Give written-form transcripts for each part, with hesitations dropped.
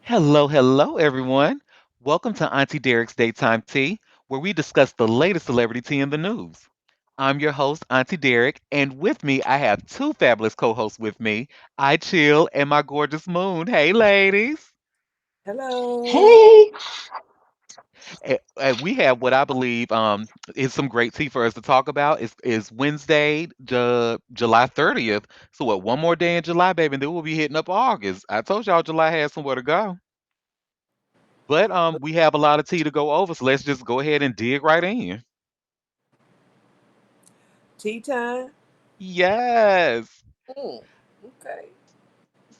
Hello, hello, everyone. Welcome to Auntie Derek's Daytime Tea, where we discuss the latest celebrity tea in the news. I'm your host, Auntie Derek, and with me, I have two fabulous co hosts with me, I Chill and my gorgeous Moon. Hey, ladies. Hello. Hey, We have what I believe is some great tea for us to talk about. Is Wednesday, July 30th. So, what, one more day in July, baby, and then we'll be hitting up August. I told y'all July has somewhere to go. But we have a lot of tea to go over, so let's just go ahead and dig right in. Tea time? Yes. Mm, okay.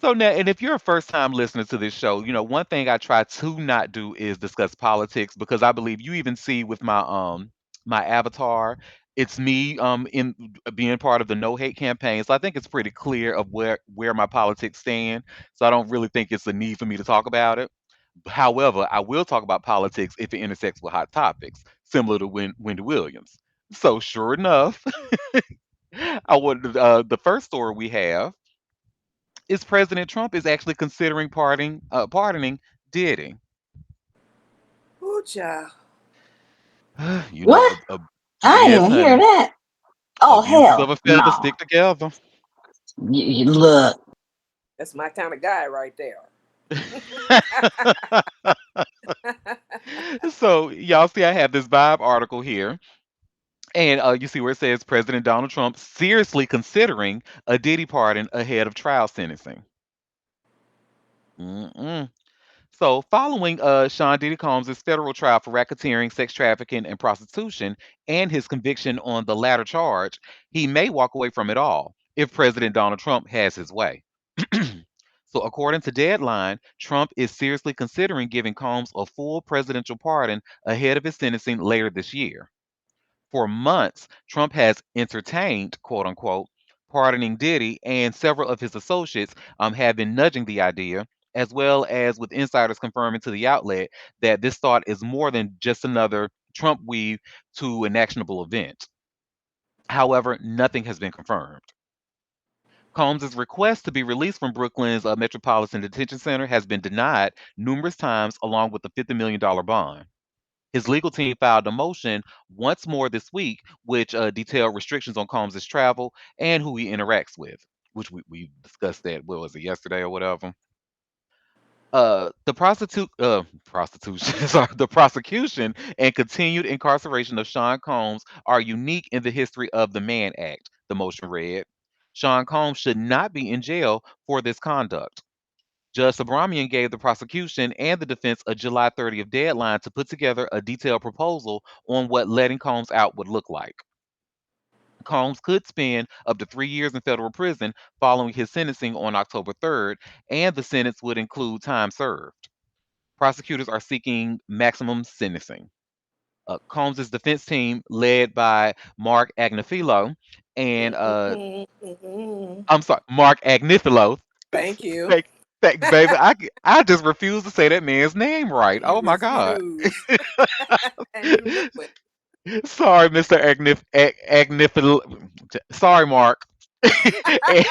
So now, and if you're a first time listener to this show, one thing I try to not do is discuss politics because I believe you even see with my avatar, it's me in being part of the no hate campaign. So I think it's pretty clear of where my politics stand. So I don't really think it's a need for me to talk about it. However, I will talk about politics if it intersects with hot topics, similar to Wendy Williams. So sure enough, the first story we have is President Trump is actually considering pardoning Diddy. Ooh, child. you know, what? I didn't yes, even hear honey, that. Oh, abusers of hell a feather no. stick together. Look, That's my kind of guy right there. So y'all see, I have this Vibe article here, and you see where it says President Donald Trump seriously considering a Diddy pardon ahead of trial sentencing. Mm-mm. So, following Sean Diddy Combs' federal trial for racketeering, sex trafficking, and prostitution, and his conviction on the latter charge, he may walk away from it all if President Donald Trump has his way. So, according to Deadline, Trump is seriously considering giving Combs a full presidential pardon ahead of his sentencing later this year. For months, Trump has entertained, quote unquote, pardoning Diddy, and several of his associates have been nudging the idea, as well as with insiders confirming to the outlet that this thought is more than just another Trump weave to an actionable event. However, nothing has been confirmed. Combs' request to be released from Brooklyn's Metropolitan Detention Center has been denied numerous times, along with the $50 million bond. His legal team filed a motion once more this week, which detailed restrictions on Combs' travel and who he interacts with, which we discussed that, what was it, yesterday or whatever. Prostitution, sorry, the prosecution and continued incarceration of Sean Combs are unique in the history of the Mann Act, the motion read. Sean Combs should not be in jail for this conduct. Judge Subrahmanyam gave the prosecution and the defense a July 30th deadline to put together a detailed proposal on what letting Combs out would look like. Combs could spend up to 3 years in federal prison following his sentencing on October 3rd, and the sentence would include time served. Prosecutors are seeking maximum sentencing. Combs' defense team, led by Mark Agnifilo, and Mm-mm. I'm sorry, Mark Agnifilo. Thank you. Thank, baby, I just refuse to say that man's name right. You Oh my God. refuse. And you know it. Sorry, Mr. Agnifilo. Sorry, Mark. and,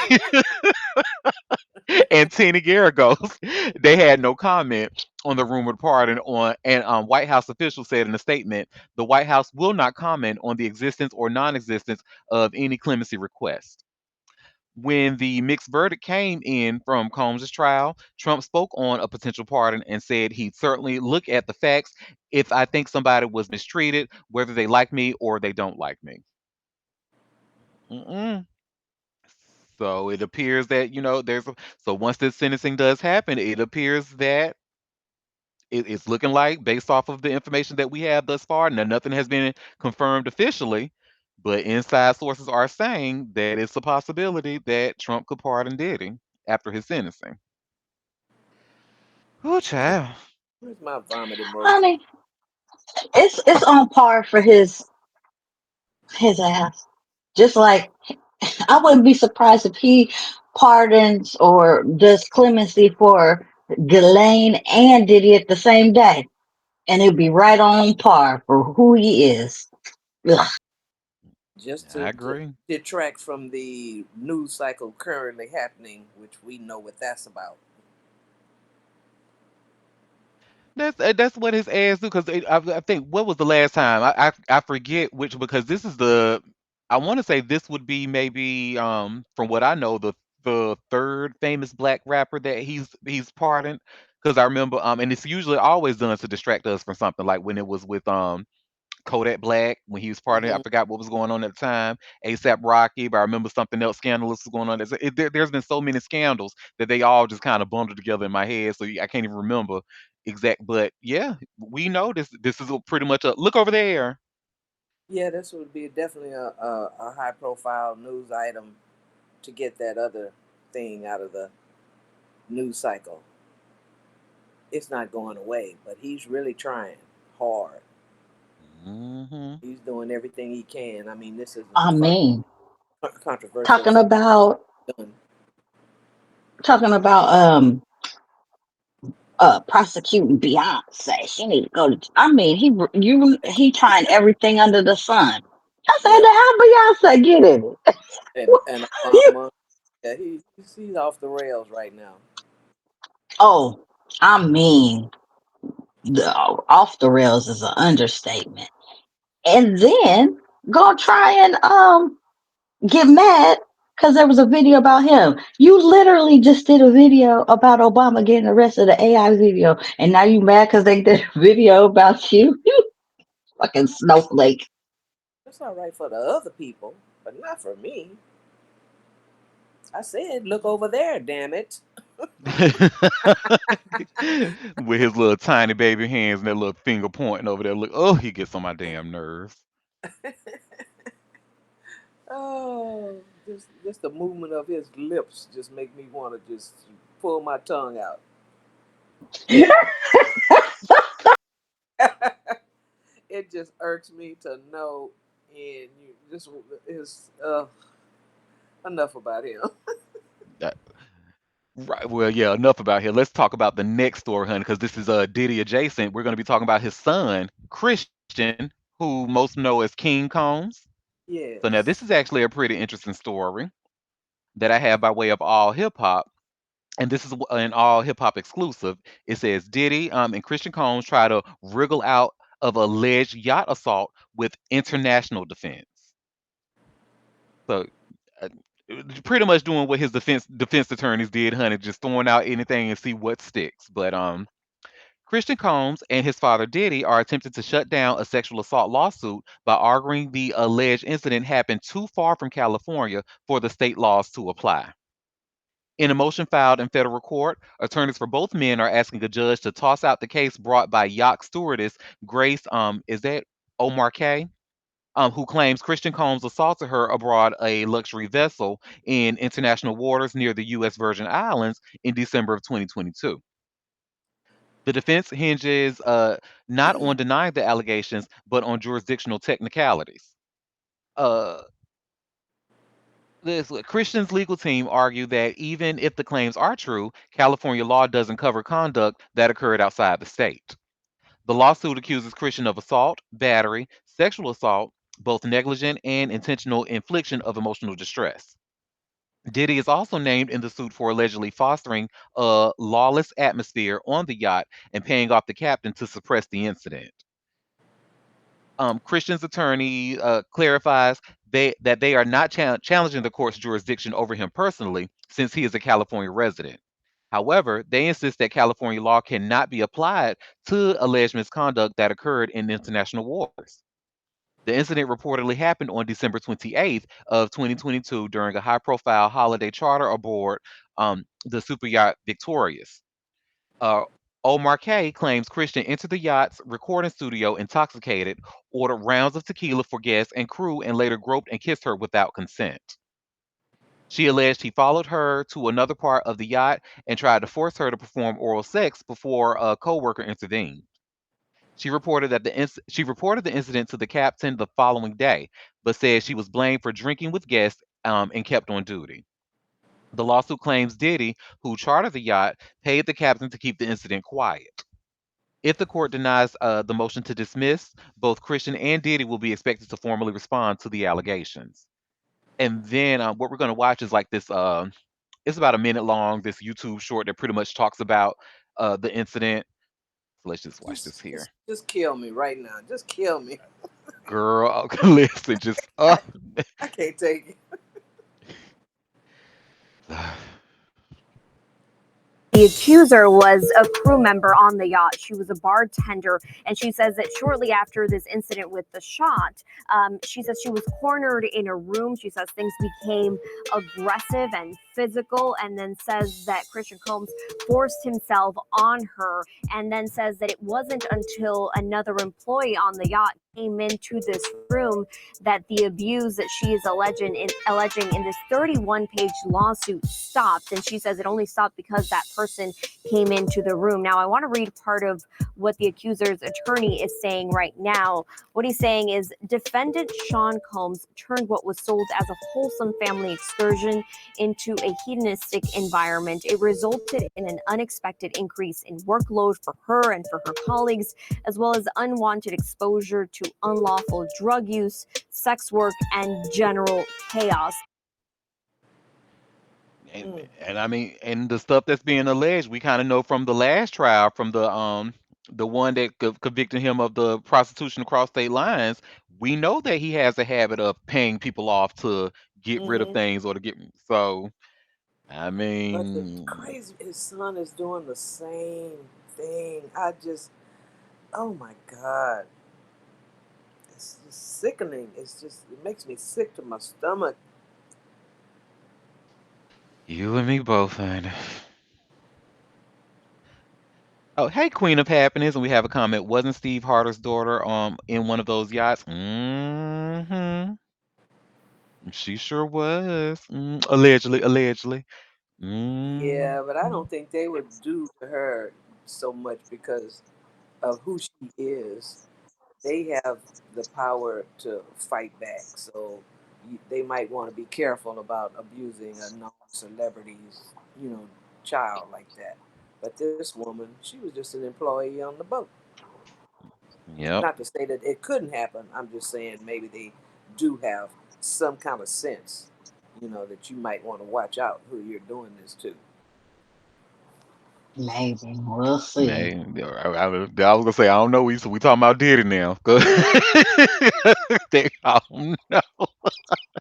and Tina Garagos, they had no comment on the rumored pardon and White House officials said in a statement, the White House will not comment on the existence or non-existence of any clemency request. When the mixed verdict came in from Combs' trial, Trump spoke on a potential pardon and said he'd certainly look at the facts if I think somebody was mistreated, whether they like me or they don't like me. Mm-mm. So it appears that so once this sentencing does happen, it appears that it's looking like, based off of the information that we have thus far, now nothing has been confirmed officially, but inside sources are saying that it's a possibility that Trump could pardon Diddy after his sentencing. Oh, child. Where's my vomit emoji? honey, it's on par for his ass. Just like I wouldn't be surprised if he pardons or does clemency for Ghislaine and Diddy at the same day, and it'd be right on par for who he is. Ugh. Just I to agree. detract from the news cycle currently happening, which we know what that's about. That's what his ass do. Because I think what was the last time I forget which, because this is the, I want to say this would be maybe from what I know the third famous black rapper that he's pardoned. Because I remember and it's usually always done to distract us from something, like when it was with Kodak Black when he was part of it. I Hmm. forgot what was going on at the time. ASAP Rocky, but I remember something else scandalous was going on. There's been so many scandals that they all just kind of bundled together in my head, so I can't even remember exact. But yeah, we know this. This is pretty much a look over there. Yeah, this would be definitely a high profile news item to get that other thing out of the news cycle. It's not going away, but he's really trying hard. Hmm. He's doing everything he can. I mean, this isn't I mean, controversial talking as about done. talking about prosecuting Beyonce. She need to go to. I mean, he trying everything under the sun. I said, Yep. how Beyonce get in it? And You- Obama, yeah, he's off the rails right now. oh, I mean, the off the rails is an understatement. And then go try and get mad because there was a video about him. You literally just did a video about Obama getting arrested, an AI video, and now you mad because they did a video about you? You fucking snowflake. That's all right for the other people, but not for me. I said, look over there, damn it. With his little tiny baby hands and that little finger pointing over there. Look, oh, he gets on my damn nerves. Oh, just the movement of his lips just make me want to just pull my tongue out. It just irks me to know, and you just is enough about him. Right. Well, yeah, enough about here. Let's talk about the next story, honey, because this is Diddy adjacent. We're going to be talking about his son, Christian, who most know as King Combs. So now this Yes. is actually a pretty interesting story that I have by way of all hip hop, and this is an all hip hop exclusive. It says Diddy and Christian Combs try to wriggle out of alleged yacht assault with international defense. So. Uh, Pretty much doing what his defense attorneys did, honey, just throwing out anything and see what sticks. But Christian Combs and his father Diddy are attempting to shut down a sexual assault lawsuit by arguing the alleged incident happened too far from California for the state laws to apply. In a motion filed in federal court, attorneys for both men are asking a judge to toss out the case brought by yacht stewardess Grace, is that Omar K? Who claims Christian Combs assaulted her aboard a luxury vessel in international waters near the U.S. Virgin Islands in December of 2022. The defense hinges not on denying the allegations, but on jurisdictional technicalities. Uh, this Christian's legal team argue that even if the claims are true, California law doesn't cover conduct that occurred outside the state. The lawsuit accuses Christian of assault, battery, sexual assault, both negligent and intentional infliction of emotional distress. Diddy is also named in the suit for allegedly fostering a lawless atmosphere on the yacht and paying off the captain to suppress the incident. Christian's attorney clarifies that they are not challenging the court's jurisdiction over him personally, since he is a California resident. However, they insist that California law cannot be applied to alleged misconduct that occurred in international waters. The incident reportedly happened on December 28th of 2022 during a high-profile holiday charter aboard the super yacht Victorious. Uh, Omar K claims Christian entered the yacht's recording studio intoxicated, ordered rounds of tequila for guests and crew, and later groped and kissed her without consent. She alleged he followed her to another part of the yacht and tried to force her to perform oral sex before a coworker intervened. She reported the incident to the captain the following day, but said she was blamed for drinking with guests and kept on duty. The lawsuit claims Diddy, who chartered the yacht, paid the captain to keep the incident quiet. If the court denies the motion to dismiss, both Christian and Diddy will be expected to formally respond to the allegations. And then what we're going to watch is like this. It's about a minute long. This YouTube short that pretty much talks about the incident. So let's just watch this here. Just kill me right now. Just kill me. Girl, listen, just I can't take it. The accuser was a crew member on the yacht. She was a bartender, and she says that shortly after this incident with the shot, she says she was cornered in a room. She says things became aggressive and physical, and then says that Christian Combs forced himself on her, and then says that it wasn't until another employee on the yacht came into this room that the abuse that she is alleging in this 31-page lawsuit stopped. And she says it only stopped because that person came into the room. Now, I want to read part of what the accuser's attorney is saying right now. What he's saying is defendant Sean Combs turned what was sold as a wholesome family excursion into a hedonistic environment. It resulted in an unexpected increase in workload for her and for her colleagues, as well as unwanted exposure to unlawful drug use, sex work, and general chaos. and, Mm, and I mean, and the stuff that's being alleged, we kind of know from the last trial, from the one that convicted him of the prostitution across state lines. We know that he has a habit of paying people off to get rid of mm-hmm. things or to get. So I But the mean, crazy, his son is doing the same thing. I just, oh my God, it's just sickening. It makes me sick to my stomach. you and me both, honey. Oh, hey, Queen of Happiness, and we have a comment. Wasn't Steve Harder's daughter in one of those yachts? Mm-hmm. She sure was. Allegedly, allegedly. Mm-hmm. Yeah, but I don't think they would do to her so much because of who she is. They have the power to fight back. So they might want to be careful about abusing a known celebrity's, you know, child like that. But this woman, she was just an employee on the boat. Yep. Not to say that it couldn't happen. I'm just saying maybe they do have some kind of sense, that you might want to watch out who you're doing this to. Maybe we'll see. Hey, I was gonna say I don't know. We talking about Diddy now. 'Cause I don't know.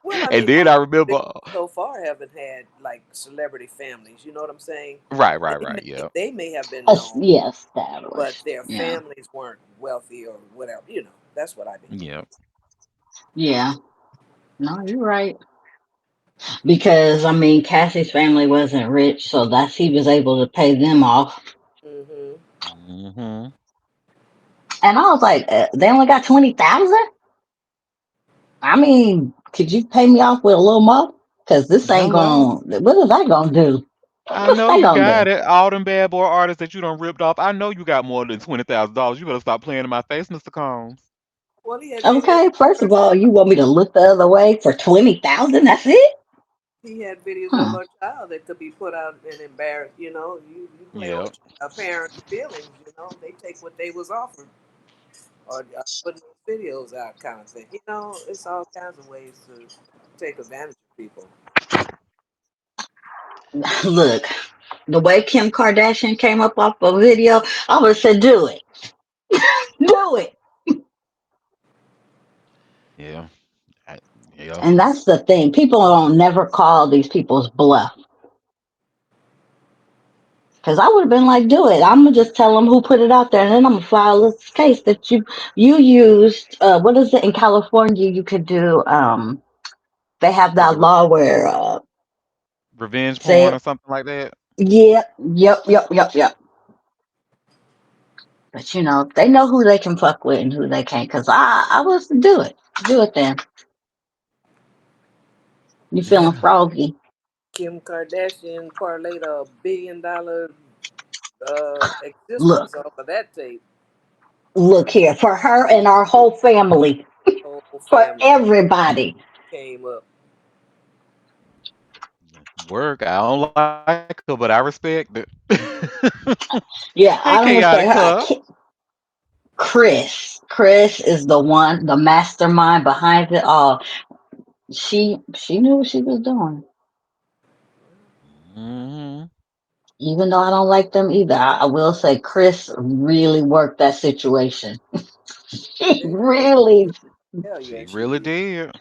Well, I And mean, then most I of remember. the so far haven't had like celebrity families. You know what I'm saying? Right, right, They right. may Yep. they may have been known, Yeah, but established. their Yeah, families weren't wealthy or whatever. That's what I mean. Yep. yeah. No, you're right. Because I mean, Cassie's family wasn't rich, so that's he was able to pay them off. Hmm. Hmm. And I was like, they only got 20,000. I mean, could you pay me off with a little more? Because this ain't Hello. going. What is that gonna do? I What's know that you gonna got do? it. All them bad boy artists that you done ripped off. I know you got more than $20,000. You better stop playing in my face, Mr. Combs. Well, he had videos. Okay, first of all, you want me to look the other way for 20,000? That's it? He had videos of Huh? a child that could be put out and embarrassed. You play on Yep. a parent's feelings. They take what they was offered or putting these videos out, kind of thing. It's all kinds of ways to take advantage of people. Look, the way Kim Kardashian came up off a video, I would have said, do it, do it. Yeah. I, yeah. And that's the thing. People don't never call these people's bluff. Because I would have been like, do it. I'm gonna just tell them who put it out there, and then I'm gonna file this case that you used. What is it in California? You could do. They have Was that it law where revenge say porn or it. something like that? Yep. But they know who they can fuck with and who they can't. Because I was do it then. You feeling Yeah. froggy? Kim Kardashian parlayed $1 billion existence Look, off of that tape. look here for her and our whole family, Whole for family everybody. came up. Work. I don't like her, but I respect it. Hey, Yeah, I chaotic don't respect cup. her. Chris is the one, the mastermind behind it all. She knew what she was doing. Hmm. Even though I don't like them either, I will say Chris really worked that situation. He Yeah, really hell yeah, She she really did. did.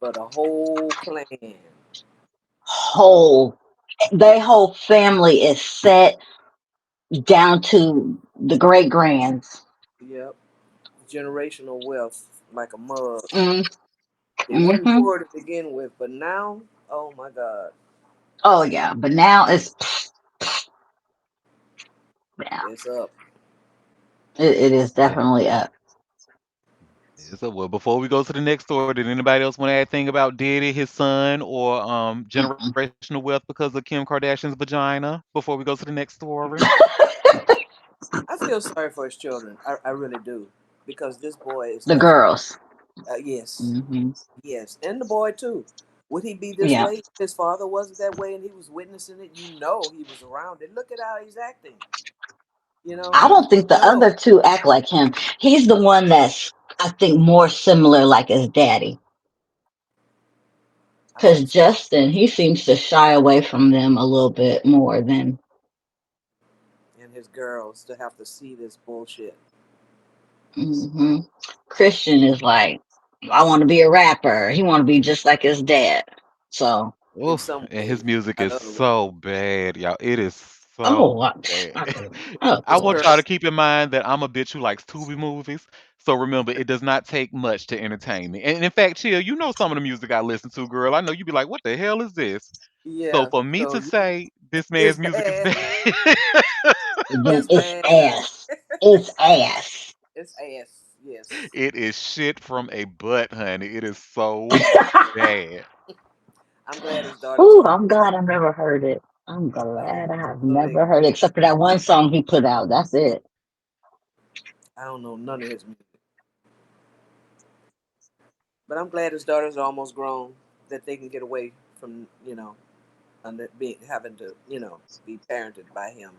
For the whole plan. whole their whole family is set down to the great grands. Yep. Generational wealth like a mug. Mm, They wasn't hmm poor to begin with, but now, oh my God, Oh yeah, but now it's yeah, it's up. it is definitely up. Yeah, so, well, before we go to the next story, did anybody else want to add anything about Diddy, his son, or Mm-mm. generational wealth because of Kim Kardashian's vagina? Before we go to the next story. I feel sorry for his children. I really do. Because this boy is The definitely, girls. yes, Hmm yes. And the boy too. Would he be this Yeah, way if his father wasn't that way and he was witnessing it? You know he was around it. Look at how he's acting. You know? I don't think the No. other two act like him. He's the one that's I think more similar like his daddy. I Because think so. Justin, he seems to shy away from them a little bit more than. And his girls to have to see this bullshit. Hmm Christian is like, I want to be a rapper. He want to be just like his dad. So, In Oof, some and his ways, music not is other ways. so bad, y'all. It is oh, so bad. of I His want y'all to course. girls, keep in mind that I'm a bitch who likes Tubi movies. So remember, it does not take much to entertain me. And in fact, Chill, you know some of the music I listen to, girl. I know you be like, what the hell is this? So yeah. for me So to say this it's man's music is bad. bad, Then It's it's bad, honey. ass. It's ass. It's ass. Yes. it is shit from a butt, honey. It is so bad. I'm glad his daughters Ooh, are. I'm glad I've never heard it. I'm Oh, glad I have so they. never heard it, except for that one song he put out. That's it. I don't know none of his music, but I'm glad his daughters are almost grown that they can get away from under being having to be parented by him.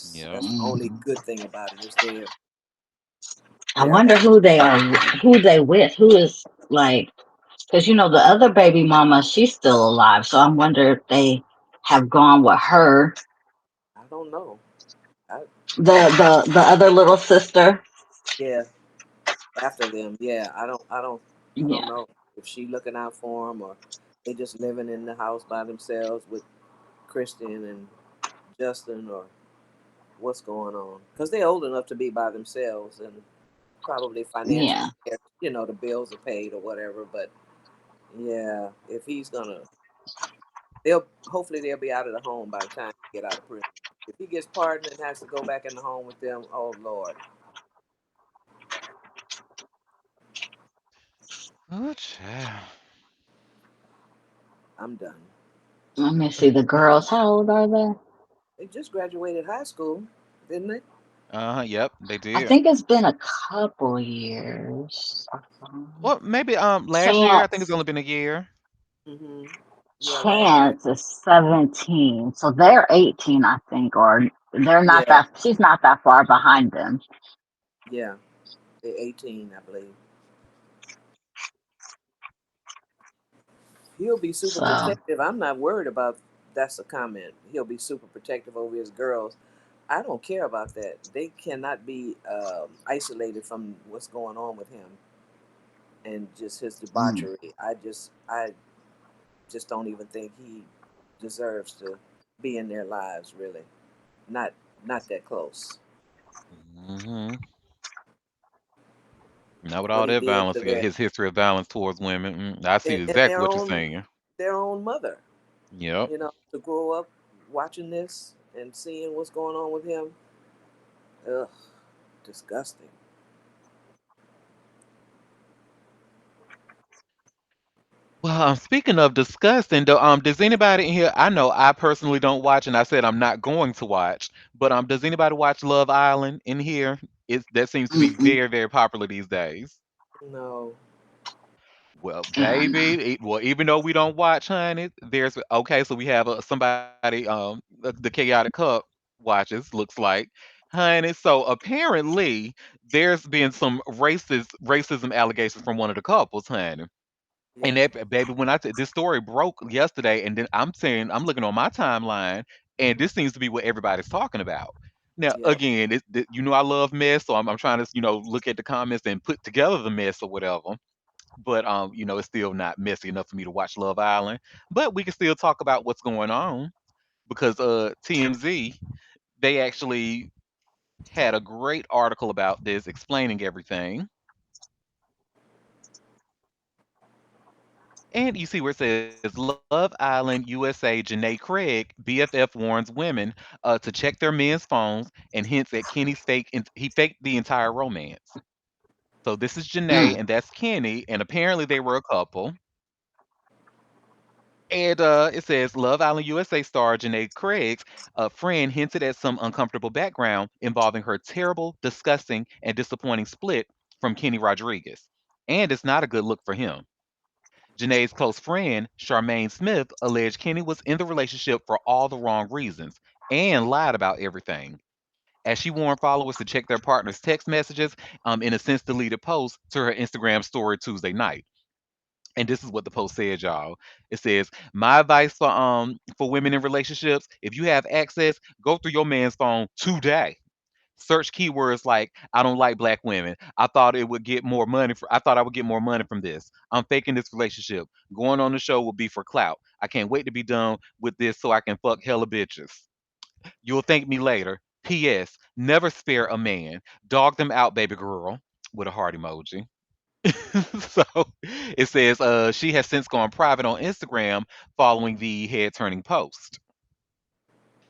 Yep. That's the only Mhm. good thing about it is I they're wonder happy. who they are, who they with, who is like, because the other baby mama, she's still alive. So I wonder if they have gone with her. I don't know. I The other little sister. Yeah, after them. Yeah, I don't Yeah, know if she looking out for him or they just living in the house by themselves with Kristen and Justin or what's going on because they're old enough to be by themselves and probably financially yeah, the bills are paid or whatever. But yeah, if he's gonna, they'll hopefully they'll be out of the home by the time he get out of prison. If he gets pardoned and has to go back in the home with them, oh Lord, Oh, child. I'm done. let me see the girls. How old are they? They just graduated high school, didn't they? Yep, they I did. think it's been a couple years. Well, maybe last year. I think it's Chance only been a year. Mm-hmm. Yeah, last year. Chance is 17. So they're 18, I think, or they're not Yeah, that she's not that far behind them. yeah. They're 18, I believe. He'll be super So protective. I'm not worried about that's a comment. He'll be super protective over his girls. I don't care about that. They cannot be isolated from what's going on with him and just his mm, debauchery. I just don't even think he deserves to be in their lives. Really, not not that close. Hmm. Not with What all he that did violence, to yeah, his history of violence towards women. I see and exactly what you're saying. their own mother. Yep. To grow up watching this and seeing what's going on with him. Ugh, disgusting. Well, speaking of disgusting, though, does anybody in here? I know I personally don't watch, and I said I'm not going to watch. But does anybody watch Love Island in here? That seems to be mm-mm, very, very popular these days. No. Well, no. baby, well, even though we don't watch, honey, there's okay. So we have somebody, the chaotic cup watches. Looks like, honey. So apparently, there's been some racism allegations from one of the couples, honey. And Yeah. that baby, when this story broke yesterday, and then I'm saying I'm looking on my timeline, and this seems to be what everybody's talking about. Now, Yep. again, you know I love mess, so I'm trying to look at the comments and put together the mess or whatever. But it's still not messy enough for me to watch Love Island. But we can still talk about what's going on because TMZ, they actually had a great article about this explaining everything. And you see where it says Love Island USA Janae Craig, BFF warns women to check their men's phones and hints at Kenny's he faked the entire romance. So this is Janae Mm. and that's Kenny, and apparently they were a couple. And it says Love Island USA star Janae Craig's friend hinted at some uncomfortable background involving her terrible, disgusting, and disappointing split from Kenny Rodriguez. And it's not a good look for him. Janae's close friend, Charmaine Smith, alleged Kenny was in the relationship for all the wrong reasons and lied about everything. As she warned followers to check their partner's text messages in a since deleted post to her Instagram story Tuesday night. And this is what the post said, y'all. It says, "My advice for women in relationships: if you have access, go through your man's phone today. Search keywords like I don't like black women. I thought I would get more money from this. I'm faking this relationship. Going on the show will be for clout. I can't wait to be done with this so I can fuck hella bitches. You'll thank me later. P.S. Never spare a man. Dog them out, baby girl." With a heart emoji. So it says she has since gone private on Instagram following the head turning post.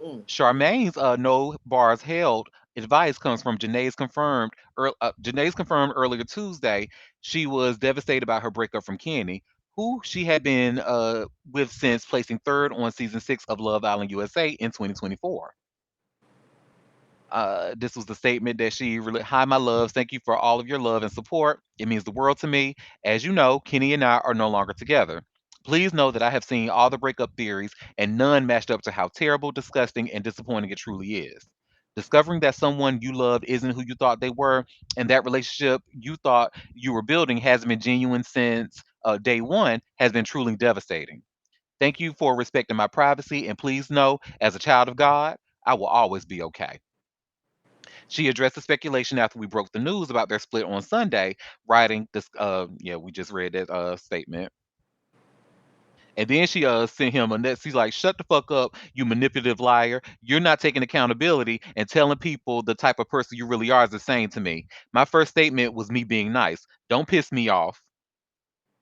Mm, mm. Charmaine's no bars held advice comes from Janae's confirmed earlier Tuesday she was devastated about her breakup from Kenny, who she had been with since placing third on season 6 of Love Island USA in 2024. This was the statement that she really, "Hi, my loves. Thank you for all of your love and support. It means the world to me. As you know, Kenny and I are no longer together. Please know that I have seen all the breakup theories, and none matched up to how terrible, disgusting, and disappointing it truly is. Discovering that someone you loved isn't who you thought they were, and that relationship you thought you were building hasn't been genuine since day one, has been truly devastating. Thank you for respecting my privacy, and please know, as a child of God, I will always be okay." She addressed the speculation after we broke the news about their split on Sunday, writing this. Yeah, we just read that statement, and then she sent him a net. She's like, "Shut the fuck up, you manipulative liar. You're not taking accountability and telling people the type of person you really are is the same to me. My first statement was me being nice. Don't piss me off."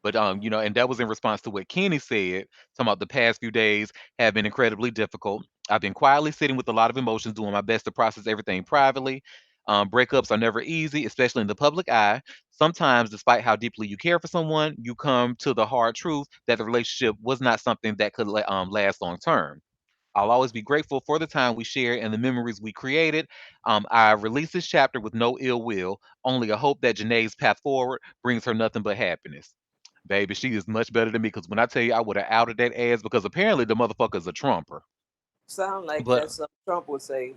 But and that was in response to what Kenny said, talking about the past few days have been incredibly difficult. I've been quietly sitting with a lot of emotions, doing my best to process everything privately. Breakups are never easy, especially in the public eye. Sometimes, despite how deeply you care for someone, you come to the hard truth that the relationship was not something that could last long term. I'll always be grateful for the time we shared and the memories we created. I release this chapter with no ill will, only a hope that Janae's path forward brings her nothing but happiness. Baby, she is much better than me because when I tell you I would have outed that ass because apparently the motherfucker's a trumper. Sound like But that's something Trump would say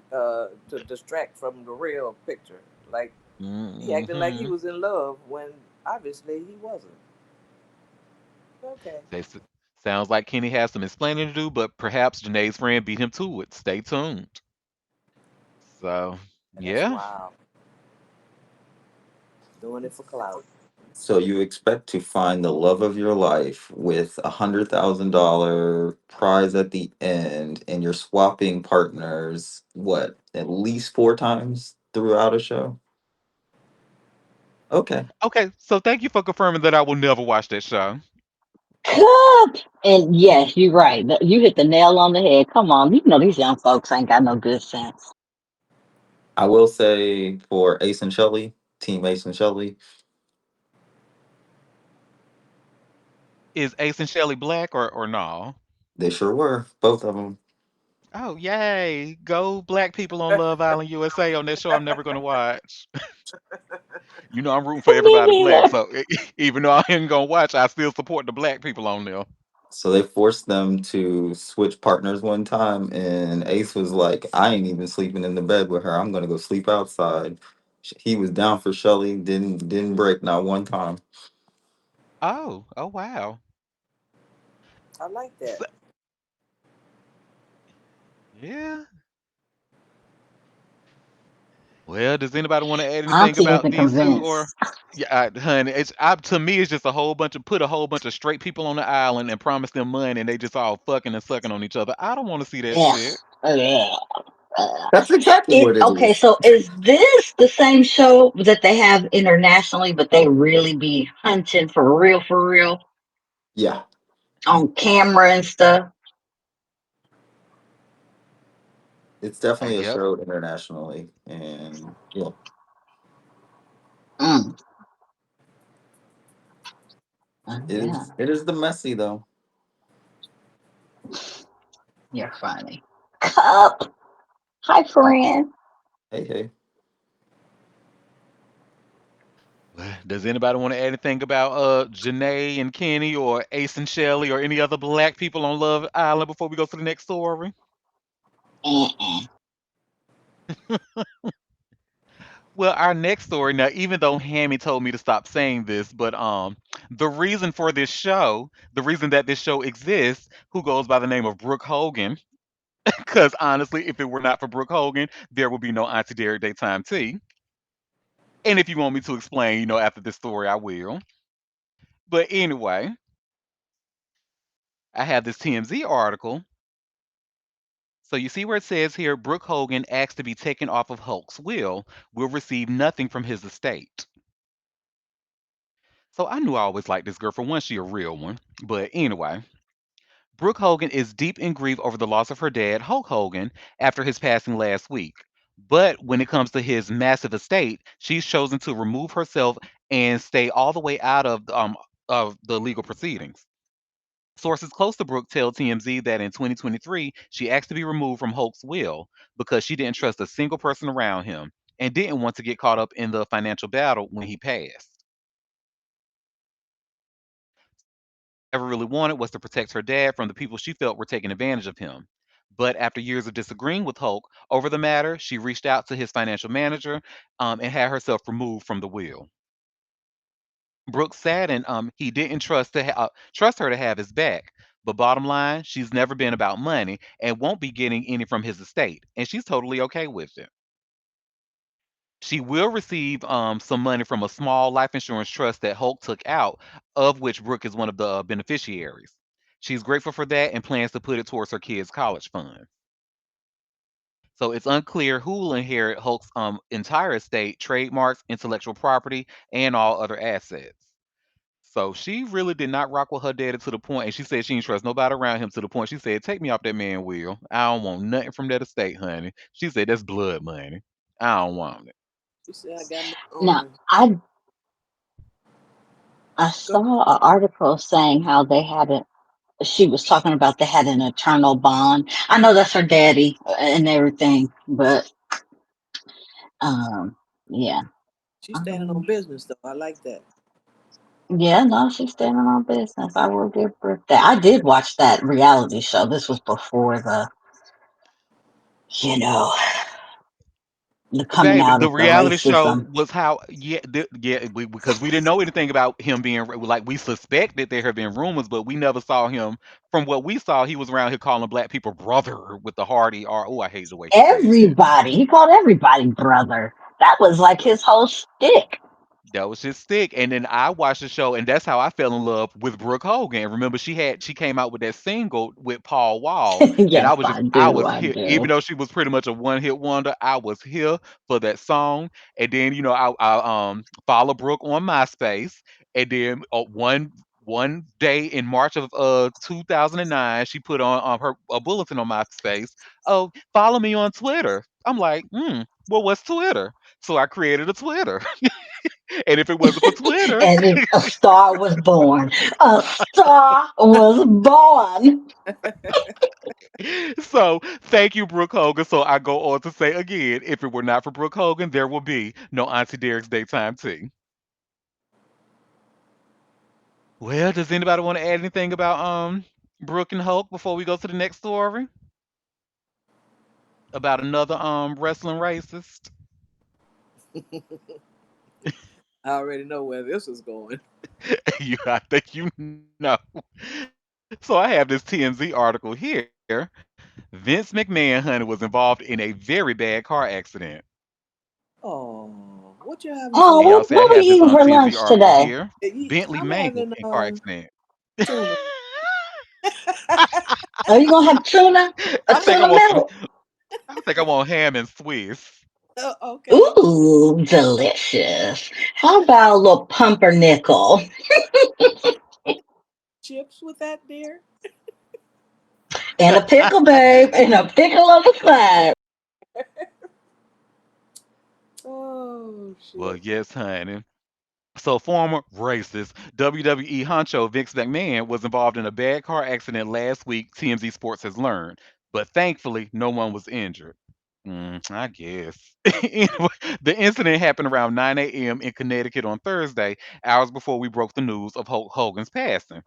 to distract from the real picture. Like he acted like he hmm was in love when obviously he wasn't. Okay. they s- sounds like Kenny has some explaining to do, but perhaps Janae's friend beat him to it. Stay tuned. So That's yeah. wild. Doing it for clout. So you expect to find the love of your life with $100,000 prize at the end, and you're swapping partners, what, at least 4 times throughout a show? Okay. Okay, so thank you for confirming that I will never watch that show. Cup. And yes, you're right. You hit the nail on the head. Come on, you know these young folks ain't got no good sense. I will say for Ace and Shelley, Team Ace and Shelley, Is Ace and Shelley black or no? they sure were, both of them. Oh, yay. Go black people on Love Island USA on that show I'm never going to watch. I'm rooting for Me everybody black. neither. So even though I ain't going to watch, I still support the black people on there. So they forced them to switch partners one time, and Ace was like, "I ain't even sleeping in the bed with her. I'm gonna go sleep outside." He was down for Shelly. Didn't break not one time. Oh, oh wow. I like that. So, yeah. Well, does anybody want to add anything Auntie about isn't these two or convinced. yeah, honey, to me it's just a whole bunch of put a whole bunch of straight people on the island and promise them money and they just all fucking and sucking on each other. I don't want to see that Yeah. shit. That's exactly what it Okay, is. so is this the same show that they have internationally, but they really be hunting for real, Yeah, on camera and stuff? it's definitely a Yep. show internationally, and yeah, Mm, it yeah, is. It is the messy though. you're funny. Cup. Hi, friend. Hey, hey. Does anybody want to add anything about Janae and Kenny or Ace and Shelley or any other black people on Love Island before we go to the next story? Uh-uh. Well, our next story now, even though Hammy told me to stop saying this, but the reason for this show, the reason that this show exists, who goes by the name of Brooke Hogan, because honestly, if it were not for Brooke Hogan, there would be no Auntie Derek Daytime Tea. And if you want me to explain, after this story, I will. But anyway, I have this TMZ article. So you see where it says here, Brooke Hogan asked to be taken off of Hulk's will receive nothing from his estate. So I knew I always liked this girl. For one, she a real one. But anyway, Brooke Hogan is deep in grief over the loss of her dad, Hulk Hogan, after his passing last week. But when it comes to his massive estate, she's chosen to remove herself and stay all the way out of the legal proceedings. Sources close to Brooke tell TMZ that in 2023, she asked to be removed from Hulk's will because she didn't trust a single person around him and didn't want to get caught up in the financial battle when he passed. Ever really wanted was to protect her dad from the people she felt were taking advantage of him. But after years of disagreeing with Hulk over the matter, she reached out to his financial manager and had herself removed from the will. Brooks saddened he didn't trust her to have his back. But bottom line, she's never been about money and won't be getting any from his estate, and she's totally okay with it. She will receive some money from a small life insurance trust that Hulk took out, of which Brooke is one of the beneficiaries. She's grateful for that and plans to put it towards her kids' college fund. So it's unclear who will inherit Hulk's entire estate, trademarks, intellectual property, and all other assets. So she really did not rock with her daddy to the point, and she said she didn't trust nobody around him to the point she said, "Take me off that man will. I don't want nothing from that estate, honey." She said, "That's blood money. I don't want it." You say I got my Now, own. I Go. saw an article saying how they had it. She was talking about they had an eternal bond. I know that's her daddy and everything, but um, yeah, She's standing on um, business though. I like that. yeah, no, she's standing on business. I will give her that. I did watch that reality show. This was before you know, the coming Baby, out the of the reality show racism. was how, yeah, because we didn't know anything about him being like we suspected there had been rumors, but we never saw him. From what we saw, he was around here calling black people brother with the Hardy R. Oh, I hate the way he said that. Everybody, he called everybody brother. That was like his whole shtick. That was his stick. And then I watched the show, and that's how I fell in love with Brooke Hogan. Remember, she came out with that single with Paul Wall, and Yes, I I do. was I here, even do. though she was pretty much a one hit wonder. I was here for that song. And then I follow Brooke on MySpace, and then one day in March of 2009, she put on her a bulletin on MySpace. Oh, follow me on Twitter. I'm like, well, what's Twitter? So I created a Twitter. And if it wasn't for Twitter, And a star was born. A star was born. so thank you, Brooke Hogan. So I go on to say again, if it were not for Brooke Hogan, there will be no Auntie Derek's daytime tea. Well, does anybody want to add anything about Brooke and Hulk before we go to the next story about another wrestling racist? I already know where this is going. You, I think you know. So I have this TMZ article here. Vince McMahon, honey, was involved in a very bad car accident. Oh, what you And having y'all for see Oh, I lunch? have what this were you eating for TMZ lunch article today? here. Bentley I'm mangled having in car accident. tuna. Are you gonna have tuna? A I think I tuna want some. melt? I think I want ham and Swiss. Oh, okay. Ooh, delicious. How about a little pumpernickel Chips with that, dear? and a pickle, babe, and a pickle on the side? Oh, Well, shit. yes, honey. So, former racist WWE honcho Vince McMahon was involved in a bad car accident last week, TMZ Sports has learned. But thankfully, no one was injured. I guess. Anyway, the incident happened around 9 a.m. in Connecticut on Thursday, hours before we broke the news of Hulk Hogan's passing.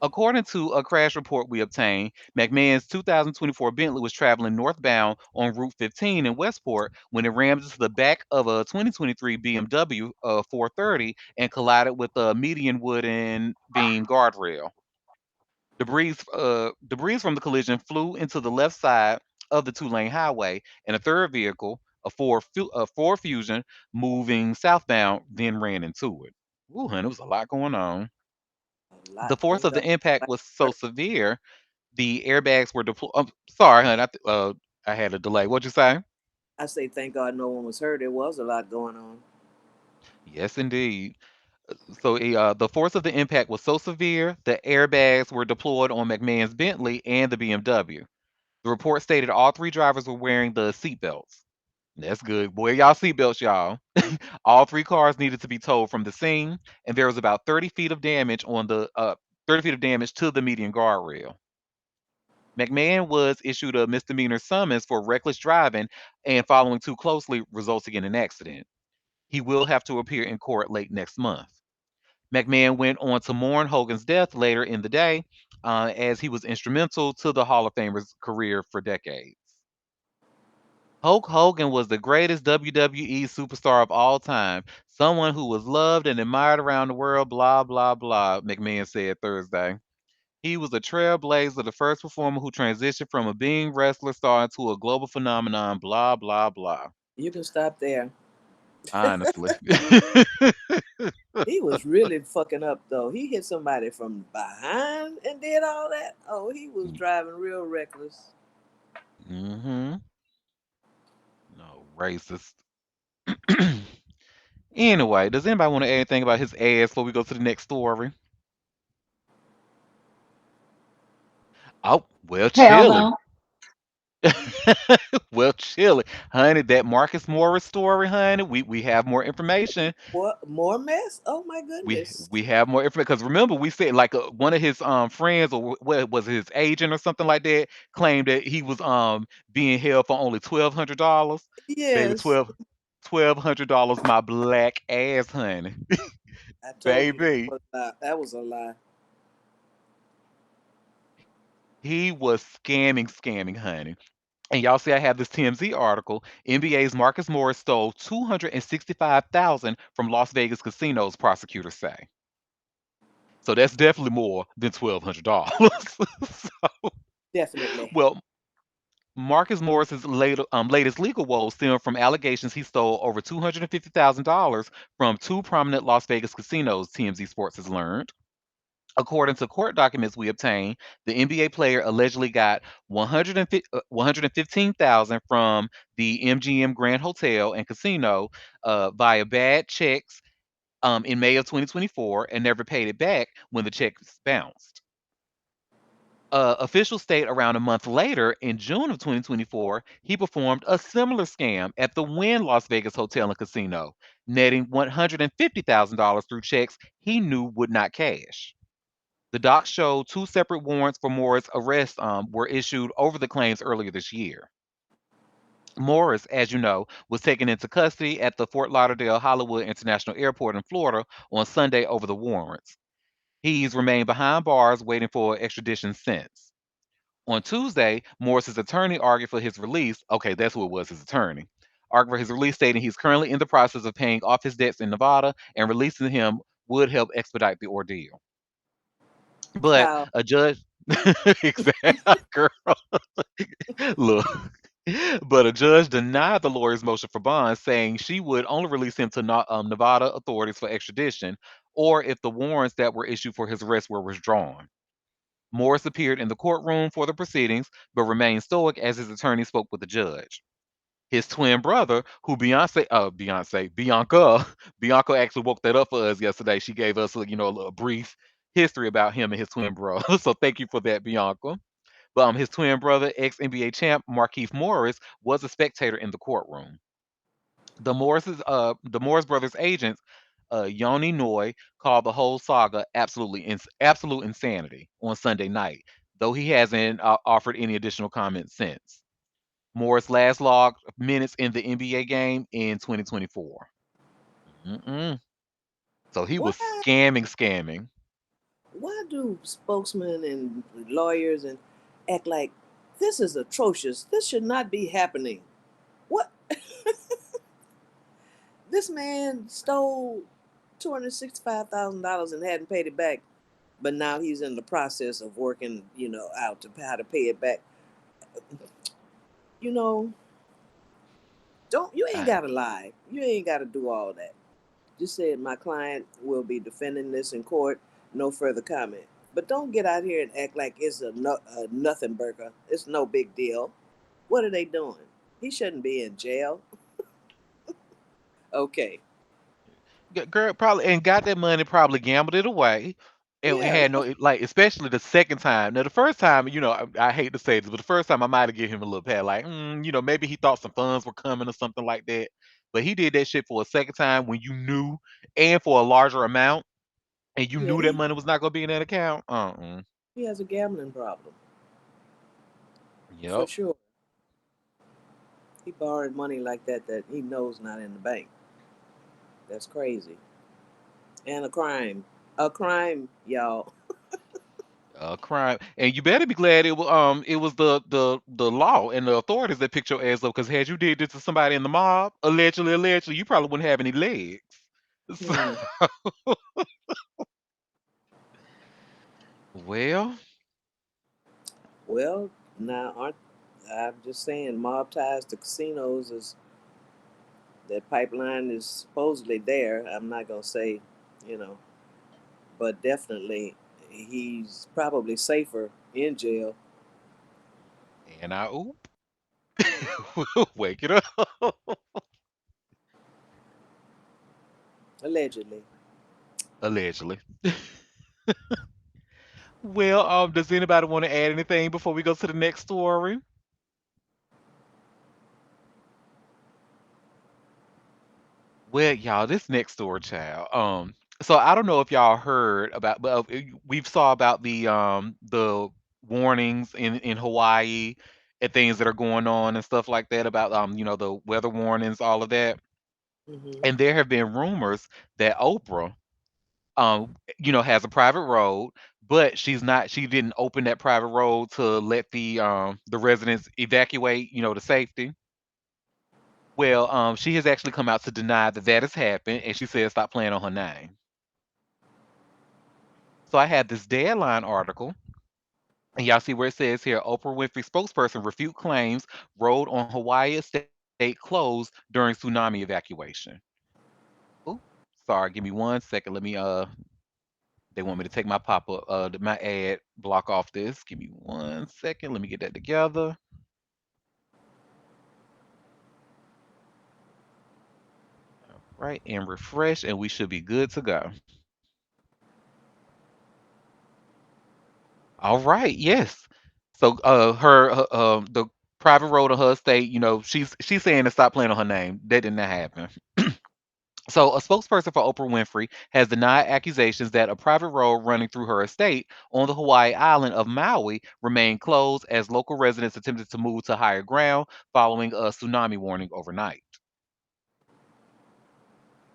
According to a crash report we obtained, McMahon's 2024 Bentley was traveling northbound on Route 15 in Westport when it rammed into the back of a 2023 BMW 430 and collided with a median wooden beam guardrail. Debris from the collision flew into the left side of the two-lane highway, and a third vehicle, a Ford Fusion, moving southbound, then ran into it. Ooh, honey, it was a lot going on. A The lot. force Thank of God. the impact Like, was so severe, the airbags were deployed. Sorry, honey. I had a delay. What'd you say? I say, thank God no one was hurt. There was a lot going on. Yes, indeed. So the force of the impact was so severe, the airbags were deployed on McMahon's Bentley and the BMW. The report stated all three drivers were wearing the seatbelts. That's good. Boy, y'all seatbelts, y'all. All three cars needed to be towed from the scene, and there was about 30 feet of damage on the 30 feet of damage to the median guardrail. McMahon was issued a misdemeanor summons for reckless driving and following too closely, resulting in an accident. He will have to appear in court late next month. McMahon went on to mourn Hogan's death later in the day, as he was instrumental to the Hall of Famer's career for decades. Hulk Hogan was the greatest WWE superstar of all time, someone who was loved and admired around the world, blah, blah, blah, McMahon said Thursday. He was a trailblazer, the first performer who transitioned from a being wrestler star into a global phenomenon, blah, blah, blah. You can stop there. Honestly. He was really fucking up, though. He hit somebody from behind and did all that. Oh, he was driving real reckless. Mm-hmm. No, racist. Anyway, does anybody want to add anything about his ass before we go to the next story? Oh, well, Hell chilly. no. Well, chilly. Honey, that Marcus Morris story, honey, we have more information. What? More mess? Oh, my We goodness. we have more information because remember we said like one of his friends or what was his agent or something like that claimed that he was being held for only $1,200. Baby, Yes. $1,200, my black ass, honey. I told you that Baby, was a lie. That was a lie. he was scamming, honey. And y'all see I have this TMZ article. NBA's Marcus Morris stole 265,000 from Las Vegas casinos, prosecutors say. So that's definitely more than $1,200. So, Definitely. well, Marcus Morris's latest legal woes stem from allegations he stole over $250,000 from two prominent Las Vegas casinos, TMZ Sports has learned. According to court documents we obtained, the NBA player allegedly got 115,000 from the MGM Grand Hotel and Casino via bad checks in May of 2024 and never paid it back when the checks bounced. Officials state around a month later, in June of 2024, he performed a similar scam at the Wynn Las Vegas Hotel and Casino, netting $150,000 through checks he knew would not cash. The docs show two separate warrants for Morris' arrest were issued over the claims earlier this year. Morris, as you know, was taken into custody at the Fort Lauderdale Hollywood International Airport in Florida on Sunday over the warrants. He's remained behind bars waiting for extradition since. On Tuesday, Morris's attorney argued for his release. Okay, that's who it was, his attorney. arguing for his release, stating he's currently in the process of paying off his debts in Nevada, and releasing him would help expedite the ordeal. But How? a judge, exactly, girl, look. But a judge denied the lawyer's motion for bond, saying she would only release him to Nevada authorities for extradition, or if the warrants that were issued for his arrest were withdrawn. Morris appeared in the courtroom for the proceedings, but remained stoic as his attorney spoke with the judge. His twin brother, who Bianca, Bianca actually woke that up for us yesterday. She gave us, a little brief history about him and his twin brother. So thank you for that, Bianca. But his twin brother, ex NBA champ Markeith Morris, was a spectator in the courtroom. The Morris brothers' agents, Yoni Noy, called the whole saga absolute insanity on Sunday night, though he hasn't offered any additional comments since. Morris last logged minutes in the NBA game in 2024. Mm-mm. So he Why? was scamming. Why do spokesmen and lawyers and act like this is atrocious? This should not be happening. What? This man stole $265,000 and hadn't paid it back, but now he's in the process of working, out to how to pay it back. You know, don't you ain't I, gotta lie. You ain't gotta do all that. Just said my client will be defending this in court. No further comment. But don't get out here and act like it's a nothing burger. It's no big deal. What are they doing? He shouldn't be in jail. Okay. Girl probably and got that money, probably gambled it away. And Yeah. had no like, especially the second time. Now the first time, I hate to say this, but the first time I might have given him a little pat, like, maybe he thought some funds were coming or something like that. But he did that shit for a second time when you knew, and for a larger amount, and you Yeah. knew that He money was not gonna be in that account. he has a gambling problem for Yep. sure. He borrowed money like that he knows not in the bank. That's crazy. And a crime. A crime, y'all. A crime, and you better be glad it was the law and the authorities that picked your ass up. Because had you did this to somebody in the mob, allegedly, you probably wouldn't have any legs. So, Hmm. well, Well, now aren't I'm just saying mob ties to casinos is that pipeline is supposedly there. I'm not gonna say, you know, but definitely he's probably safer in jail, and I oop, wake it up, allegedly. allegedly. Well, does anybody want to add anything before we go to the next story? Well, y'all, this next door child. So I don't know if y'all heard about, but we've saw about the warnings in Hawaii and things that are going on and stuff like that about the weather warnings, all of that. Hmm. And there have been rumors that Oprah has a private road, but she didn't open that private road to let the residents evacuate, to safety. Well, she has actually come out to deny that that has happened, and she said stop playing on her name. So I had this Deadline article, and y'all see where it says here: Oprah Winfrey spokesperson refute claims road on Hawaii estate closed during tsunami evacuation. Oh, sorry, give me one second. Let me they want me to take my pop up my ad block off this. Give me one second. Let me get that together. Right, and refresh, and we should be good to go. All right, yes. So the private road of her estate, she's saying to stop playing on her name. That did not happen. So a spokesperson for Oprah Winfrey has denied accusations that a private road running through her estate on the Hawaii island of Maui remained closed as local residents attempted to move to higher ground following a tsunami warning overnight.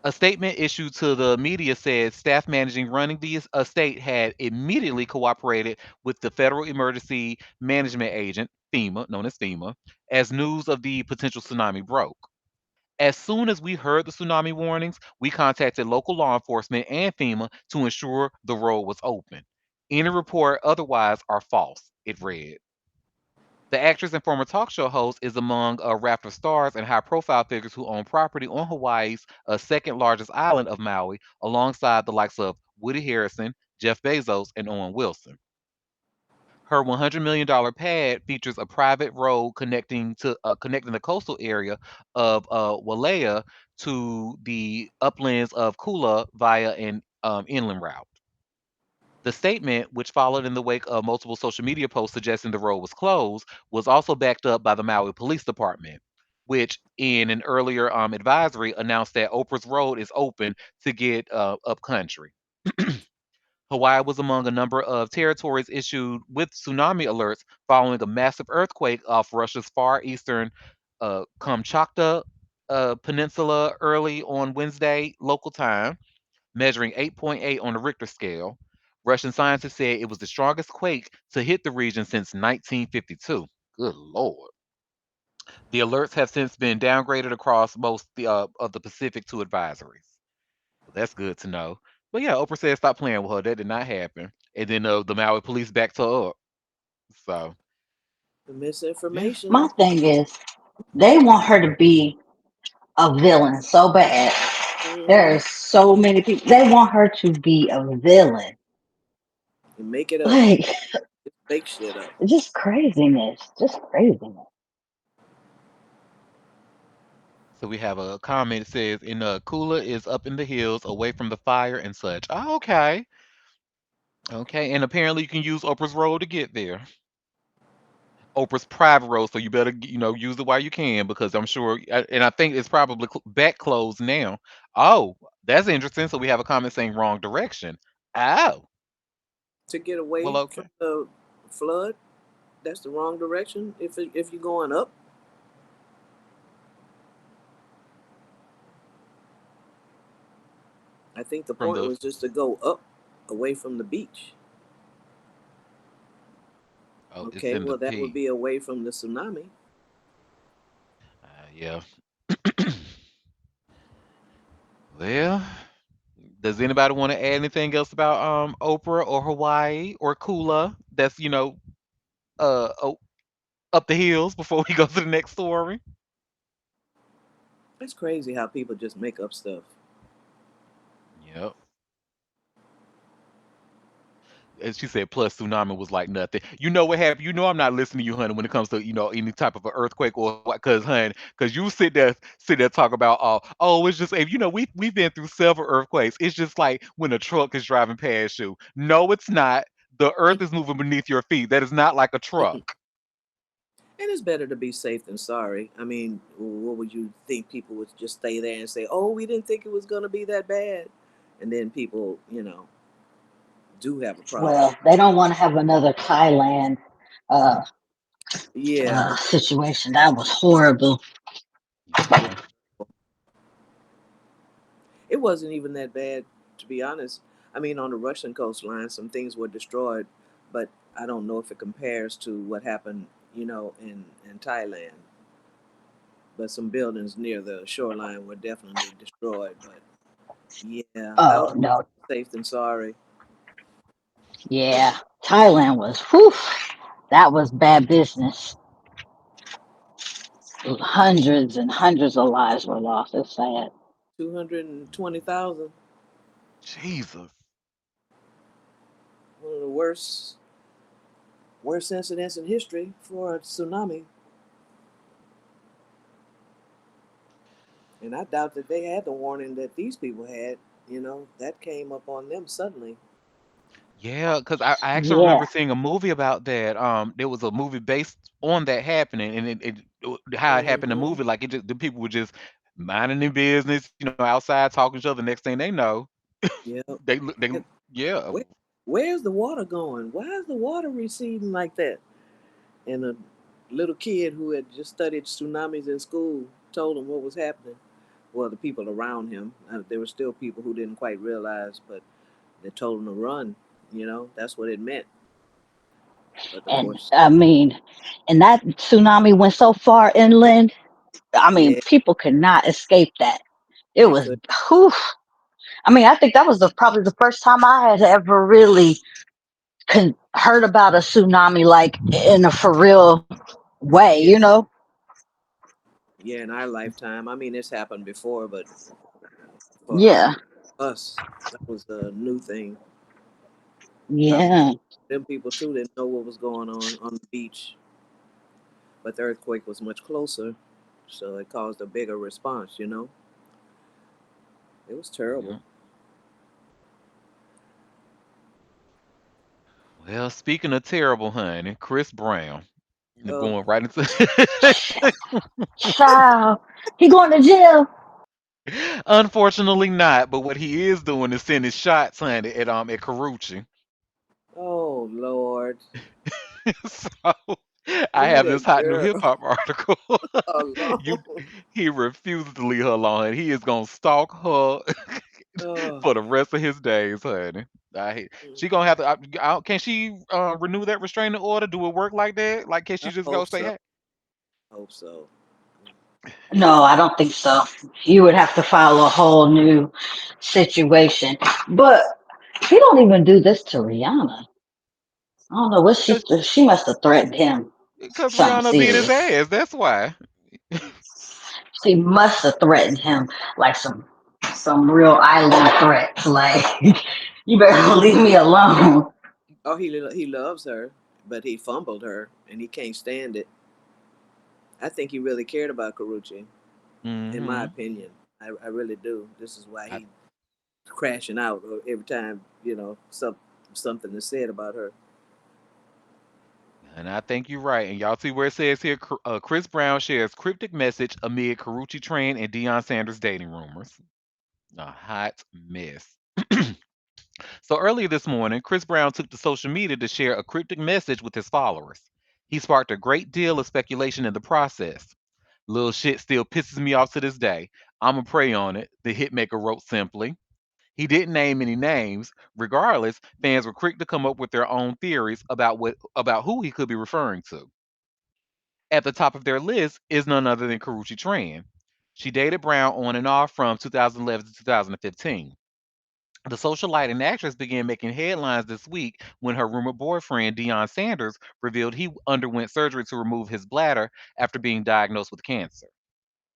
A statement issued to the media said staff managing running the estate had immediately cooperated with the Federal Emergency Management Agent, FEMA, known as FEMA, as news of the potential tsunami broke. As soon as we heard the tsunami warnings, we contacted local law enforcement and FEMA to ensure the road was open. Any report otherwise are false, it read. The actress and former talk show host is among a raft of stars and high profile figures who own property on Hawaii's second largest island of Maui, alongside the likes of Woody Harrelson, Jeff Bezos, and Owen Wilson. Her $100 million pad features a private road connecting the coastal area of Walea to the uplands of Kula via an inland route. The statement, which followed in the wake of multiple social media posts suggesting the road was closed, was also backed up by the Maui Police Department, which, in an earlier advisory, announced that Oprah's Road is open to get up country. Hawaii was among a number of territories issued with tsunami alerts following a massive earthquake off Russia's far eastern Kamchatka Peninsula early on Wednesday local time, measuring 8.8 on the Richter scale. Russian scientists said it was the strongest quake to hit the region since 1952. Good Lord. The alerts have since been downgraded across most of the Pacific to advisories. Well, that's good to know. But yeah, Oprah said stop playing with her. That did not happen. And then the Maui police backed her up. So The yeah, My misinformation. thing is, they want her to be a villain so bad. There Hmm. are so many people. They want her to be a villain. And make it up. Like, Just make shit up. just craziness. Just craziness. so we have a comment that says, "In Kula is up in the hills, away from the fire and such." Oh, okay, okay, and apparently you can use Oprah's road to get there. Oprah's private road, so you better use it while you can because I'm sure, and I think it's probably back closed now. Oh, that's interesting. So we have a comment saying wrong direction. Oh, To get well, away from okay. the flood, that's the wrong direction. If you're going up, I think the From point the was just to go up, away from the beach. Oh, it's Okay, in the well that would P. be away from the tsunami. Yeah. Well, does anybody want to add anything else about Oprah or Hawaii or Kula? That's up the hills before we go to the next story. It's crazy how people just make up stuff. Yep. As she said, plus tsunami was like nothing. You know what happened? You know I'm not listening to you, honey, when it comes to any type of an earthquake or what, cause honey, cause you sit there talk about it's just if we've been through several earthquakes. It's just like when a truck is driving past you. No, it's not. The earth is moving beneath your feet. That is not like a truck. And it's better to be safe than sorry. I mean, what would you think people would just stay there and say, "Oh, we didn't think it was going to be that bad," and then people, do have a problem. Well, they don't want to have another Thailand uh, Yeah, situation. That was horrible. yeah. Yeah. It wasn't even that bad, to be honest. I mean, on the Russian coastline, some things were destroyed, but I don't know if it compares to what happened, in Thailand. But some buildings near the shoreline were definitely destroyed. But yeah, I would Oh no, safe than sorry. yeah, Thailand was. Whew, that was bad business. Hundreds and hundreds of lives were lost. It's sad. 220,000. Jesus. One of the worst incidents in history for a tsunami. And I doubt that they had the warning that these people had. That came up on them suddenly. Yeah, because I actually Yeah. remember seeing a movie about that. There was a movie based on that happening, and how it happened. The Hmm. movie, like the people were just minding their business, outside talking to each other. Next thing they know, Yeah. they And yeah. where, where's the water going? Why is the water receding like that? And a little kid who had just studied tsunamis in school told him what was happening. Well, the people around him, there were still people who didn't quite realize, but they told him to run. That's what it meant. But of And course, I mean, and that tsunami went so far inland. I mean, Yeah, people could not escape that. It they was, could. whew. I mean, I think that was probably the first time I had ever really heard about a tsunami, like in a for real way, Yeah, you know? yeah. In our lifetime, I mean, it's happened before, but for Yeah, us, that was a new thing. I, yeah. them people too didn't know what was going on the beach, but the earthquake was much closer, so it caused a bigger response. It was terrible. Yeah. Well, speaking of terrible, honey, Chris Brown. Oh, Going right into Child, he going to jail. Unfortunately not, but what he is doing is sending shots, honey, at Carucci. oh Lord, So I leave have this that hot new girl hip hop article. you alone. He refuses to leave her alone, and he is gonna stalk her Oh, for the rest of his days, honey. She gonna have to. Can she renew that restraining order? Do it work like that? Like, can I she just go hope say, so. "Hey"? Hope so. No, I don't think so. You would have to file a whole new situation. But he don't even do this to Rihanna. I don't know what she must have threatened him Because something Rihanna beat his serious. ass. That's why. She must have threatened him like some real island threats. Like you better leave me alone. Oh, he loves her, but he fumbled her, and he can't stand it. I think he really cared about Karuchi, in my Hmm. opinion. I really do. This is why he crashing out every time something is said about her. And I think you're right. And y'all see where it says here, Chris Brown shares cryptic message amid Karuchi Tran and Deion Sanders dating rumors. A hot mess. So earlier this morning, Chris Brown took to social media to share a cryptic message with his followers. He sparked a great deal of speculation in the process. Little shit still pisses me off to this day. I'ma pray on it, the hitmaker wrote simply. He didn't name any names. Regardless, fans were quick to come up with their own theories about who he could be referring to. At the top of their list is none other than Karuchi Tran. She dated Brown on and off from 2011 to 2015. The socialite and actress began making headlines this week when her rumored boyfriend, Deion Sanders, revealed he underwent surgery to remove his bladder after being diagnosed with cancer.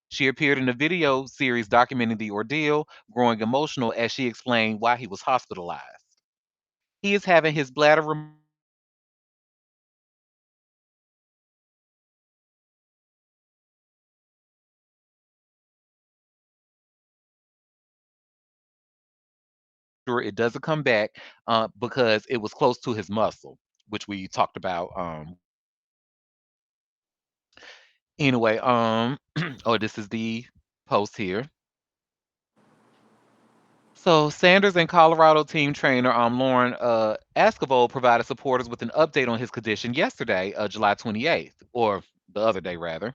She appeared in a video series documenting the ordeal, growing emotional as she explained why he was hospitalized. He is having his bladder removed and he says he wants to stay healthy. He says he wants to stay healthy and he wants to stay strong. And make sure it doesn't come back because it was close to his muscle, which we talked about with Deion. Anyway, oh, this is the post here. So Sanders and Colorado team trainer Lauren Escobar provided supporters with an update on his condition yesterday, July 28th, or the other day rather.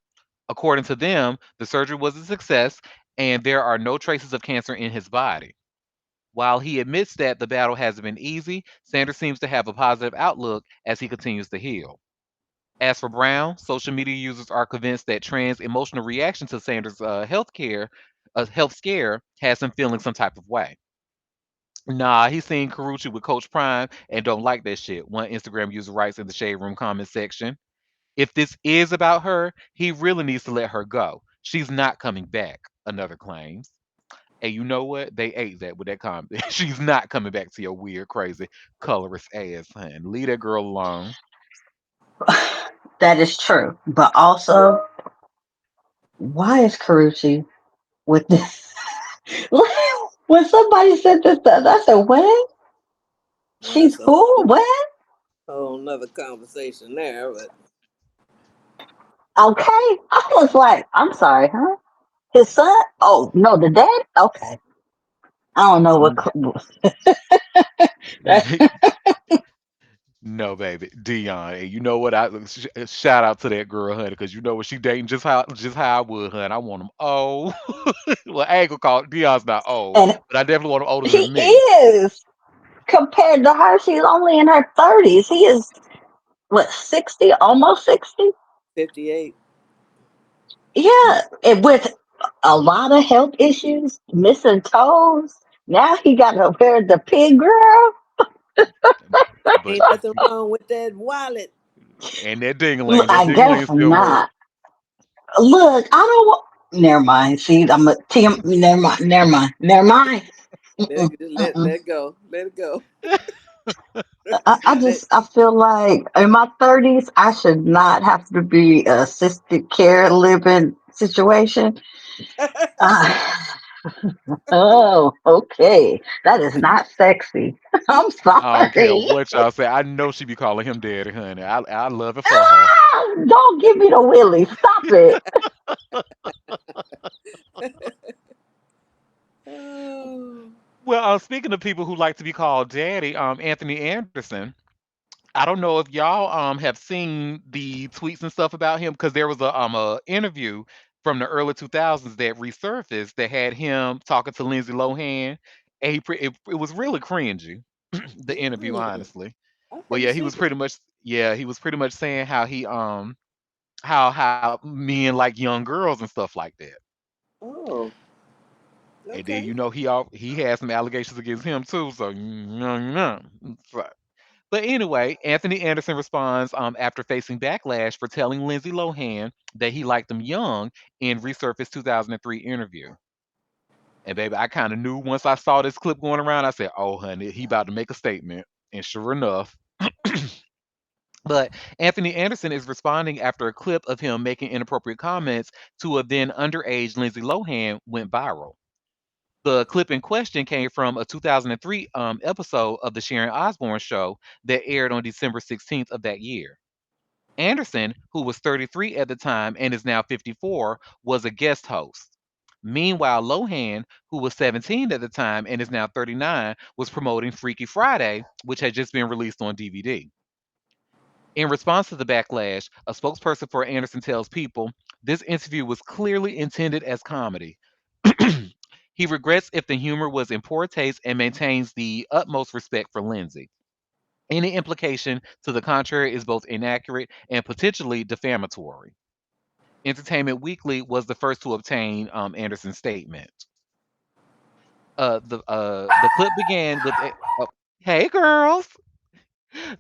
According to them, the surgery was a success and there are no traces of cancer in his body. While he admits that the battle hasn't been easy, Sanders seems to have a positive outlook as he continues to heal. As for Brown, social media users are convinced that Tran's emotional reaction to Sanders' health scare has him feeling some type of way. Nah, he seen Carucci with Coach Prime and don't like that shit. One Instagram user writes in the Shade Room comment section. If this is about her, he really needs to let her go. She's not coming back, another claims. And you know what? They ate that with that comment. She's not coming back to your weird, crazy, colorist ass, hun. Leave that girl alone. That is true. But also, why is Karuchi with this? When somebody said this, I said, "What? Well, She's that's a who? What?" whole nother conversation there, but Okay. I was like, "I'm sorry, huh? His son? Oh no, the dad? Okay. I don't know what. That's No, baby, Dion. And you know what? Shout out to that girl, honey, because you know what she dating just how I would, honey. I want him old. Well, I ain't gonna call Dion's not old, and but I definitely want him older he than me. is compared to her. She's only in her 30s. He is what 60, almost 60. 58. Yeah, and with a lot of health issues, missing toes. Now he got to wear the pig girl. But Ain't nothing wrong with that wallet. and that I dingling guess still work. not. Look, I don't want. Never mind. See, I'm a Tim. Never mind. Never mind. Never mind. Let, Mm-mm, let, mm-mm. let go. Let it go. I Let, just I feel like in my 30s I should not have to be a assisted care living situation. Uh, oh, okay. That is not sexy. I'm I don't care sorry. what y'all say. I know she be calling him daddy, honey. I love it for her. Ah, don't give me the willy. Stop it. oh. Well, speaking of people who like to be called daddy, Anthony Anderson. I don't know if y'all have seen the tweets and stuff about him because there was a interview from the early 2000s that resurfaced that had him talking to Lindsay Lohan, and it was really cringy, the interview, Mm, honestly. I But haven't yeah, seen it. he was pretty much saying how how men like young girls and stuff like that. Oh, And then okay. he had some allegations against him too. So, so but anyway, Anthony Anderson responds after facing backlash for telling Lindsay Lohan that he liked them young in Resurface 2003 interview. And baby, I kind of knew once I saw this clip going around, I said, "Oh, honey, he about to make a statement." And sure enough, but Anthony Anderson is responding after a clip of him making inappropriate comments to a then underage Lindsay Lohan went viral. The clip in question came from a 2003 episode of the Sharon Osbourne show that aired on December 16th of that year. Anderson, who was 33 at the time and is now 54, was a guest host. Meanwhile, Lohan, who was 17 at the time and is now 39, was promoting Freaky Friday, which had just been released on DVD. In response to the backlash, a spokesperson for Anderson tells People this interview was clearly intended as comedy. He regrets if the humor was in poor taste and maintains the utmost respect for Lindsay. Any implication to the contrary is both inaccurate and potentially defamatory. Entertainment Weekly was the first to obtain Anderson's statement. The clip began with oh, "Hey girls."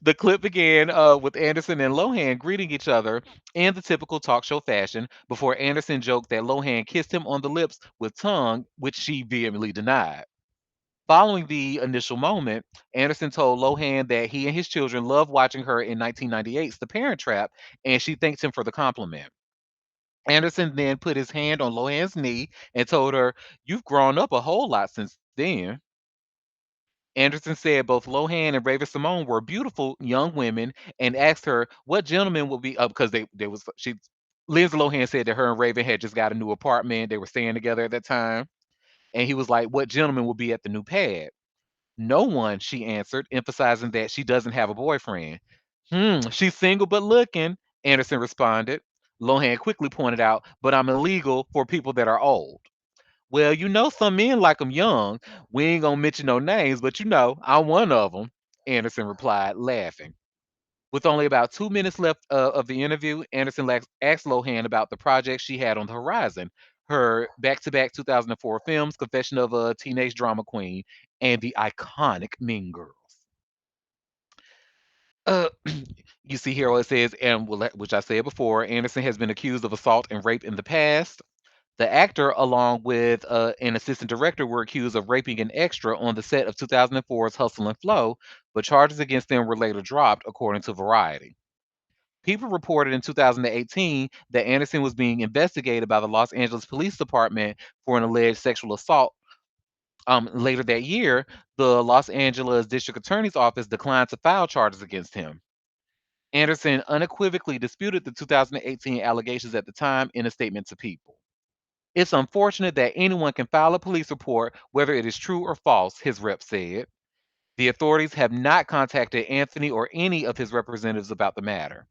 The clip began with Anderson and Lohan greeting each other in the typical talk show fashion before Anderson joked that Lohan kissed him on the lips with tongue, which she vehemently denied. Following the initial moment, Anderson told Lohan that he and his children loved watching her in 1998's The Parent Trap, and she thanked him for the compliment. Anderson then put his hand on Lohan's knee and told her, "You've grown up a whole lot since then." Anderson said both Lohan and Raven Simone were beautiful young women and asked her what gentleman would be up because they was she Lindsay Lohan said that her and Raven had just got a new apartment. They were staying together at that time. And he was like, "What gentleman will be at the new pad?" "No one," she answered, emphasizing that she doesn't have a boyfriend. She's single but looking, Anderson responded. Lohan quickly pointed out, "But I'm illegal for people that are old." "Well, some men like 'em young. We ain't gonna mention no names, but I'm one of 'em," Anderson replied, laughing. With only about 2 minutes left of the interview, Anderson asked Lohan about the projects she had on the horizon, her back to back 2004 films, Confession of a Teenage Drama Queen, and the iconic Mean Girls. Uh, you see here what it says, and which I said before, Anderson has been accused of assault and rape in the past. The actor, along with an assistant director, were accused of raping an extra on the set of 2004's Hustle and Flow, but charges against them were later dropped, according to Variety. People reported in 2018 that Anderson was being investigated by the Los Angeles Police Department for an alleged sexual assault. Later that year, the Los Angeles District Attorney's Office declined to file charges against him. Anderson unequivocally disputed the 2018 allegations at the time in a statement to People. "It's unfortunate that anyone can file a police report, whether it is true or false," his rep said. "The authorities have not contacted Anthony or any of his representatives about the matter."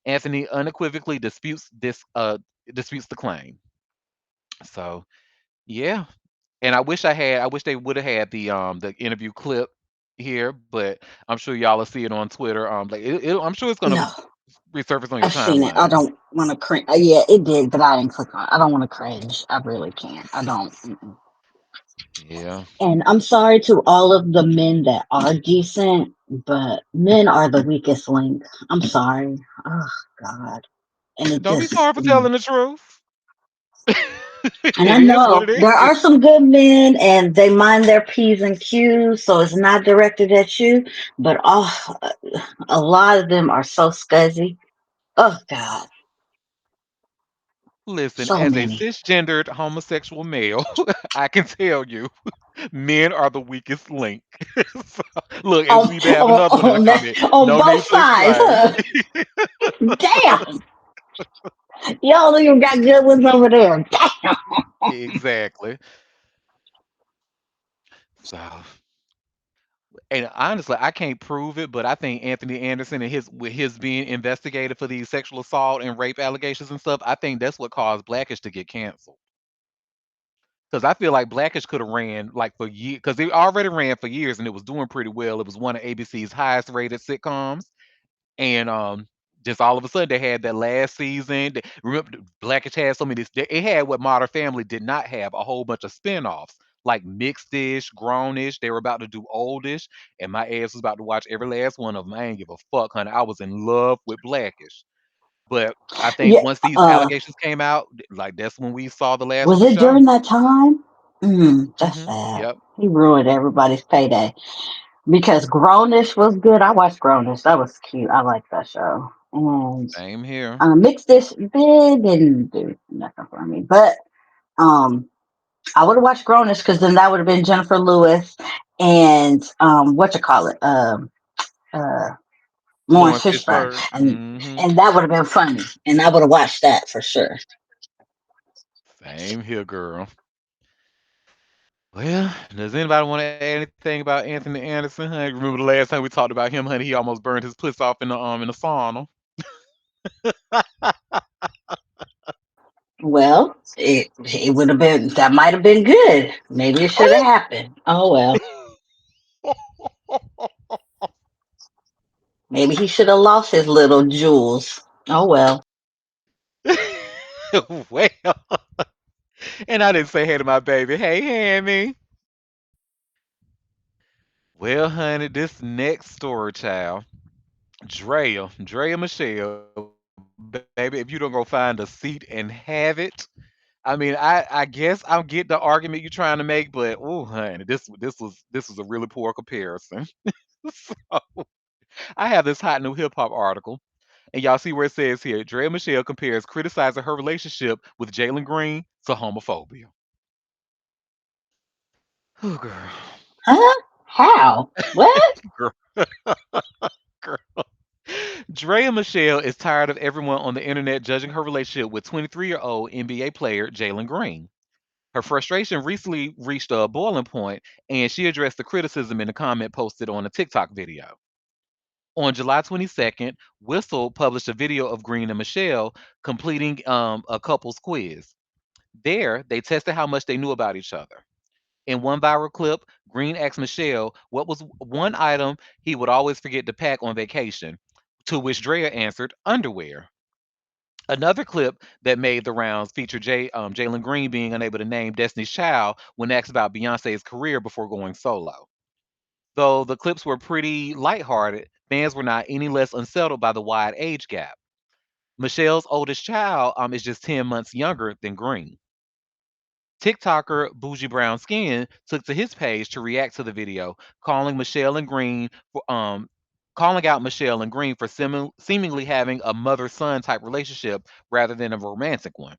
Anthony unequivocally disputes the claim. So yeah, and I wish they would have had the interview clip here, but I'm sure y'all will see it on Twitter. I'm sure it's gonna No. resurface on your I've seen it. I timeline. don't want to cringe. Yeah, it did, but I didn't click on it. I don't want to cringe. I really can't. I don't. Mm-mm. Yeah. And I'm sorry to all of the men that are decent, but men are the weakest link. I'm sorry. Oh God. And it Don't be just. sorry for telling the truth. And I It is what know it there are is. some good men and they mind their P's and Q's, so it's not directed at you. But oh, a lot of them are so scuzzy. Oh God, Listen, so as a many. cisgendered homosexual male, I can tell you, men are the weakest link. So, look, and On, we even have on, another one in the comment. on No both need to sides, explain. huh? Damn, y'all even got good ones over there. Damn. Exactly. So, and honestly, I can't prove it, but I think Anthony Anderson and his with his being investigated for these sexual assault and rape allegations and stuff, I think that's what caused Blackish to get canceled. Because I feel like Blackish could have ran like for years, because they already ran for years and it was doing pretty well. It was one of ABC's highest rated sitcoms, and just all of a sudden they had that last season. Remember, Blackish had so many. It had what Modern Family did not have, a whole bunch of spinoffs like Mixedish, Grownish. They were about to do Oldish, and my ass was about to watch every last one of them. I ain't give a fuck, honey. I was in love with Blackish, but I think Yeah. once these Uh, allegations came out, like that's when we saw the last of was the it show. during that time? That's sad. Yep. He ruined everybody's payday. Because Grownish was good. I watched Grownish. That was cute. I like that show. And Same here. Mixed Dish didn't do nothing for me. But um, I would have watched Grownish because then that would have been Jennifer Lewis and what you call it, uh, Lawrence Lawrence Fishburne, Fishburne. and that would have been funny, and I would have watched that for sure. Same here, girl. Well, does anybody want to add anything about Anthony Anderson? Honey, remember the last time we talked about him, honey? He almost burned his puss off in the sauna. Well, it would have been that might have been good. Maybe it should have Oh, happened. Oh well, maybe he should have lost his little jewels. Oh well. well, and I didn't say hey to my baby. Hey, Hammy. Well, honey, this next story, child, Drea Michelle, baby. If you don't go find a seat and have it, I mean, I guess I'll get the argument you're trying to make, but oh, honey, this was a really poor comparison. So, I have this hot new hip hop article, and y'all see where it says here, Drea Michelle compares criticizing her relationship with Jalen Green to homophobia. Oh, girl, Huh? How? What? girl, girl. Drea Michelle is tired of everyone on the internet judging her relationship with 23-year-old NBA player Jalen Green. Her frustration recently reached a boiling point, and she addressed the criticism in a comment posted on a TikTok video. On July 22nd, Whistle published a video of Green and Michelle completing a couple's quiz. There, they tested how much they knew about each other. In one viral clip, Green asked Michelle what was one item he would always forget to pack on vacation, to which Drea answered, underwear. Another clip that made the rounds featured Jalen Green being unable to name Destiny's Child when asked about Beyonce's career before going solo. Though the clips were pretty lighthearted, fans were not any less unsettled by the wide age gap. Michelle's oldest child is just 10 months younger than Green. TikToker Bougie Brown Skin took to his page to react to the video, calling out Michelle and Green for seemingly having a mother-son type relationship rather than a romantic one.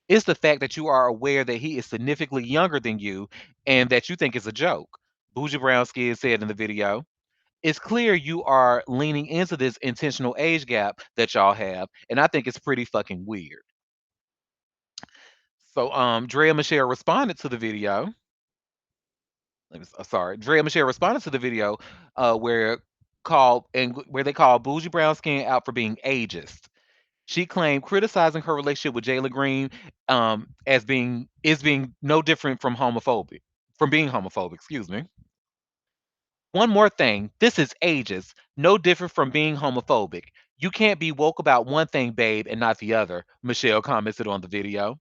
It's the fact that you are aware that he is significantly younger than you and that you think it's a joke. Bougie Brown Skin said in the video. It's clear you are leaning into this intentional age gap that y'all have, and I think it's pretty fucking weird. So, Drea Michelle responded to the video. Sorry, Drea Michelle responded to the video where where they called Bougie Brown Skin out for being ageist. She claimed criticizing her relationship with Jayla Green as being no different from being homophobic. Excuse me. One more thing, this is ageist, no different from being homophobic. You can't be woke about one thing, babe, and not the other, Michelle commented on the video.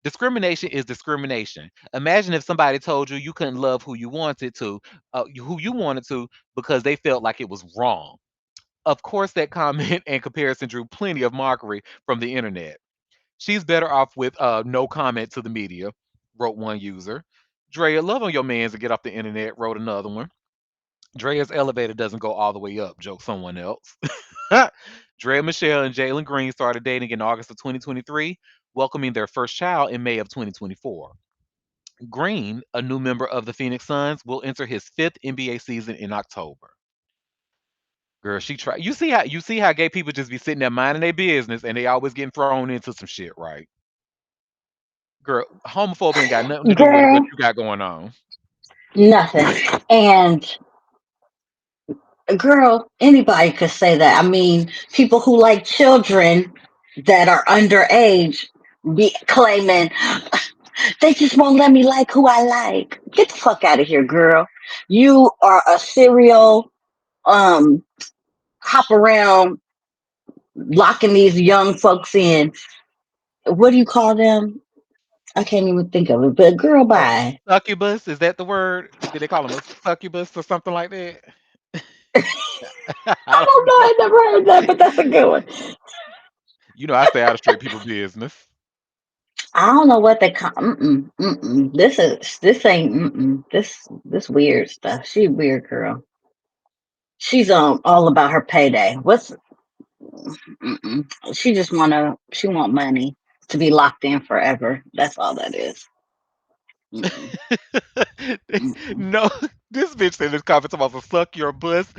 Discrimination is discrimination. Imagine if somebody told you you couldn't love who you wanted to, because they felt like it was wrong. Of course, that comment and comparison drew plenty of mockery from the internet. She's better off with no comment to the media, wrote one user. Drea, love on your mans and get off the internet, wrote another one. Drea's elevator doesn't go all the way up, joked someone else. Drea Michelle and Jalen Green started dating in August of 2023, welcoming their first child in May of 2024. Green, a new member of the Phoenix Suns, will enter his fifth NBA season in October. Girl, she tried. You see how gay people just be sitting there minding their business and they always getting thrown into some shit, right? Girl, homophobia ain't got nothing to do with what Girl, you got going on. nothing. And girl, anybody could say that. I mean, people who like children that are underage be claiming they just won't let me like who I like. Get the fuck out of here, girl. You are a serial hop around locking these young folks in. What do you call them? I can't even think of it. But girl, A bye. succubus, is that the word? Did they call him a succubus or something like that? I I don't don't know. know. I never heard that, but that's a good one. You know, I stay out of straight people business. I don't know what they call. Mm-mm, mm-mm. This ain't. Mm-mm. This weird stuff. She weird girl. She's all about her payday. What's mm-mm. She want money to be locked in forever. That's all that is. Mm-mm, mm-mm. No, this bitch said this comment about to suck your bus.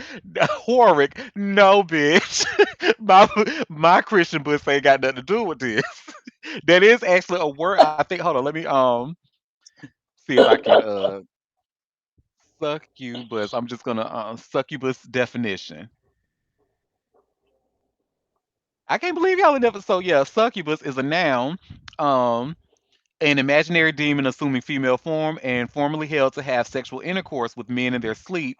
Horrick, no, bitch. my Christian bus ain't got nothing to do with this. That is actually a word. I think. Hold on, let me see if I can succubus. I'm just gonna succubus definition. I can't believe y'all never. So yeah, succubus is a noun. Um, an imaginary demon assuming female form and formerly held to have sexual intercourse with men in their sleep,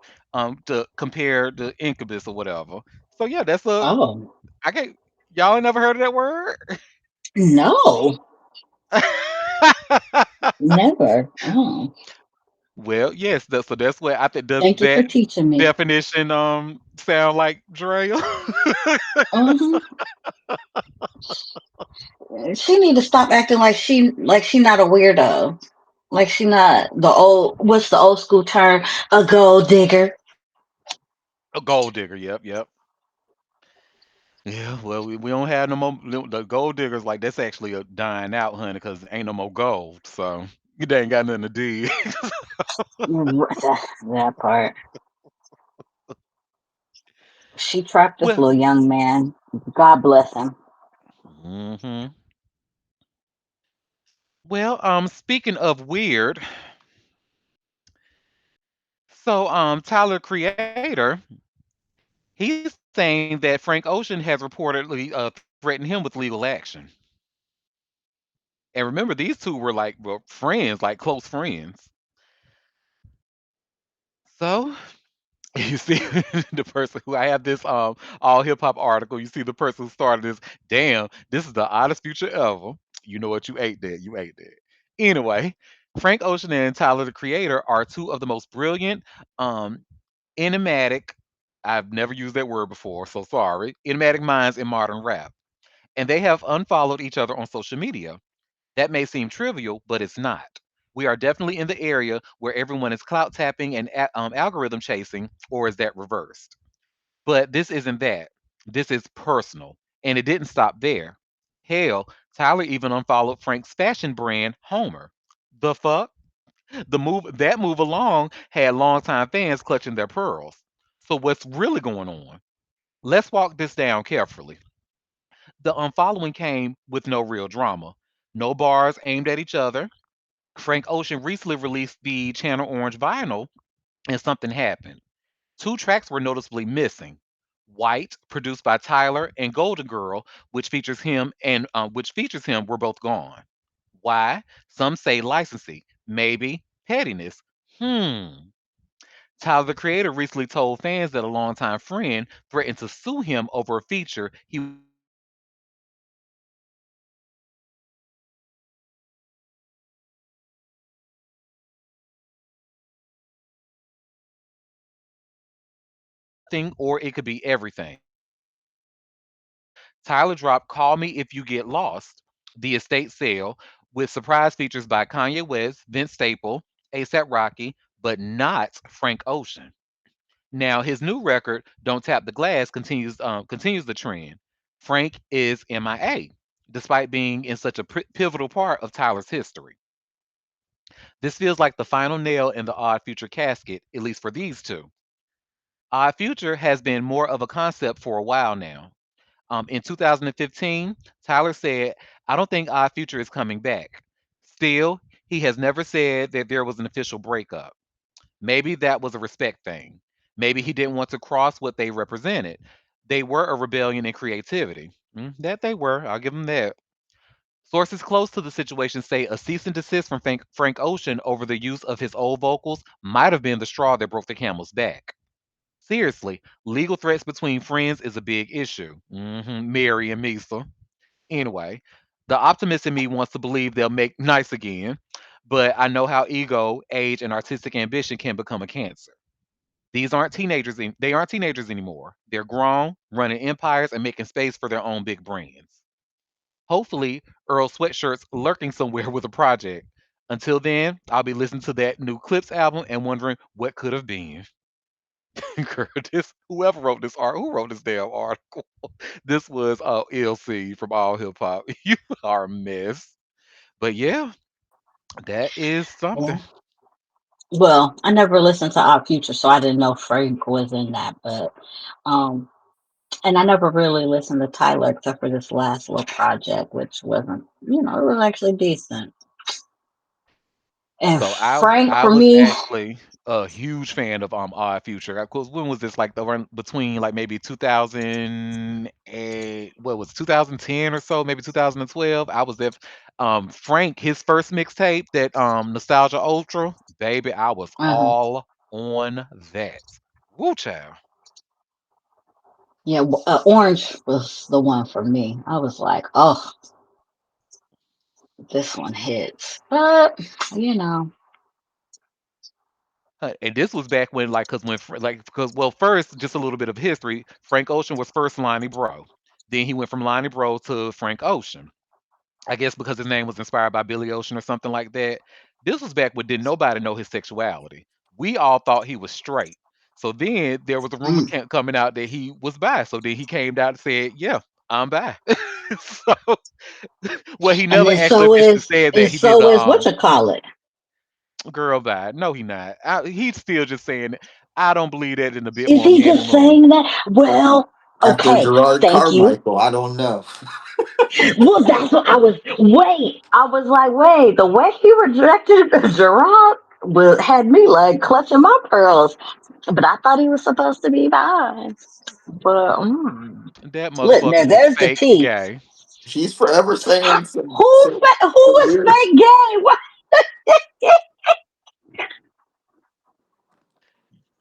to compare the incubus or whatever. So yeah, that's a Oh I can't y'all ain't never heard of that word? no, never. Oh, Well, yes, so that's what I think. Does thank you for that teaching me. definition sound like Drea? Hmm. She need to stop acting like she not a weirdo. Like she not the old what's the old school term? A gold digger. A gold digger, yep. Yeah, well, we don't have no more the gold diggers. Like, that's actually a dying out, honey, because ain't no more gold. So it ain't got nothing to do. That part. She trapped this Well, little young man. God bless him. hmm well, speaking of weird, so Tyler Creator, he's saying that Frank Ocean has reportedly threatened him with legal action. And remember, these two were like, well, friends, like close friends. So you see the person who I have this all hip hop article. You see the person who started this. Damn, this is the oddest future ever. You know what? You ate that. You ate that. Anyway, Frank Ocean and Tyler the Creator are two of the most brilliant, um, enigmatic. I've never used that word before, so sorry. Enigmatic minds in modern rap, and they have unfollowed each other on social media. That may seem trivial, but it's not. We are definitely in the area where everyone is clout tapping and algorithm chasing, or is that reversed? But this isn't that. This is personal. And it didn't stop there. Hell, Tyler even unfollowed Frank's fashion brand, Homer. The fuck? That move along had longtime fans clutching their pearls. So what's really going on? Let's walk this down carefully. The unfollowing came with no real drama. No bars aimed at each other. Frank Ocean recently released the Channel Orange vinyl, and something happened. Two tracks were noticeably missing. White, produced by Tyler, and Golden Girl, which features him, were both gone. Why? Some say licensing, maybe pettiness. Hmm. Tyler, the creator, recently told fans that a longtime friend threatened to sue him over a feature he was about to make in his show. Nothing or it could be everything. Tyler dropped Call Me If You Get Lost, the estate sale, with surprise features by Kanye West, Vince Staple, ASAP Rocky, but not Frank Ocean. Now his new record, Don't Tap the Glass, continues the trend. Frank is MIA, despite being in such a pivotal part of Tyler's history. This feels like the final nail in the Odd Future casket, at least for these two. Odd Future has been more of a concept for a while now. In 2015, Tyler said, I don't think Odd Future is coming back. Still, he has never said that there was an official breakup. Maybe that was a respect thing. Maybe he didn't want to cross what they represented. They were a rebellion in creativity. That they were. I'll give them that. Sources close to the situation say a cease and desist from Frank Ocean over the use of his old vocals might have been the straw that broke the camel's back. Seriously, legal threats between friends is a big issue. Mary and Misa. Anyway, the optimist in me wants to believe they'll make nice again, but I know how ego, age, and artistic ambition can become a cancer. These aren't teenagers. They aren't teenagers anymore. They're grown, running empires, and making space for their own big brands. Hopefully, Earl Sweatshirt's lurking somewhere with a project. Until then, I'll be listening to that new Clips album and wondering what could have been. Girl, this whoever wrote this art, who wrote this damn article? This was LC from All Hip Hop. You are a mess. But yeah, that is Yeah. something. Well, I never listened to Our Future, so I didn't know Frank was in that. But, um, and I never really listened to Tyler except for this last little project, which wasn't, it was actually decent. And So I Frank, I for was me, actually a huge fan of Odd Future. Of course, when was this? Like the run between like maybe 2008, what was it, 2010 or so, maybe 2012. I was there. Frank, his first mixtape, that Nostalgia Ultra, baby, I was uh all on that. Woo child. yeah, Orange was the one for me. I was like, oh, this one hits. But, you know, And this was back when, like, because well, first, just a little bit of history. Frank Ocean was first Lonnie Bro. Then he went from Lonnie Bro to Frank Ocean. I guess because his name was inspired by Billy Ocean or something like that. This was back when didn't nobody know his sexuality. We all thought he was straight. So then there was a rumor mm. coming out that he was bi. So then he came out and said, "Yeah, I'm bi." So, well, he And never then actually so officially is, said and that. He did so the is what you call it. girl bi. No, he not. He's still just saying it. I don't believe that in a bit Is more he manly just move. saying that? Well, After okay, Gerard thank you. Carmichael, I don't know. Well, that's what I was. Wait, I was like, wait, the way he rejected Gerard had me like clutching my pearls. But I thought he was supposed to be bi. But That look, motherfucker was there's the fake T. gay. He's forever saying Who some was weird. fake gay? What?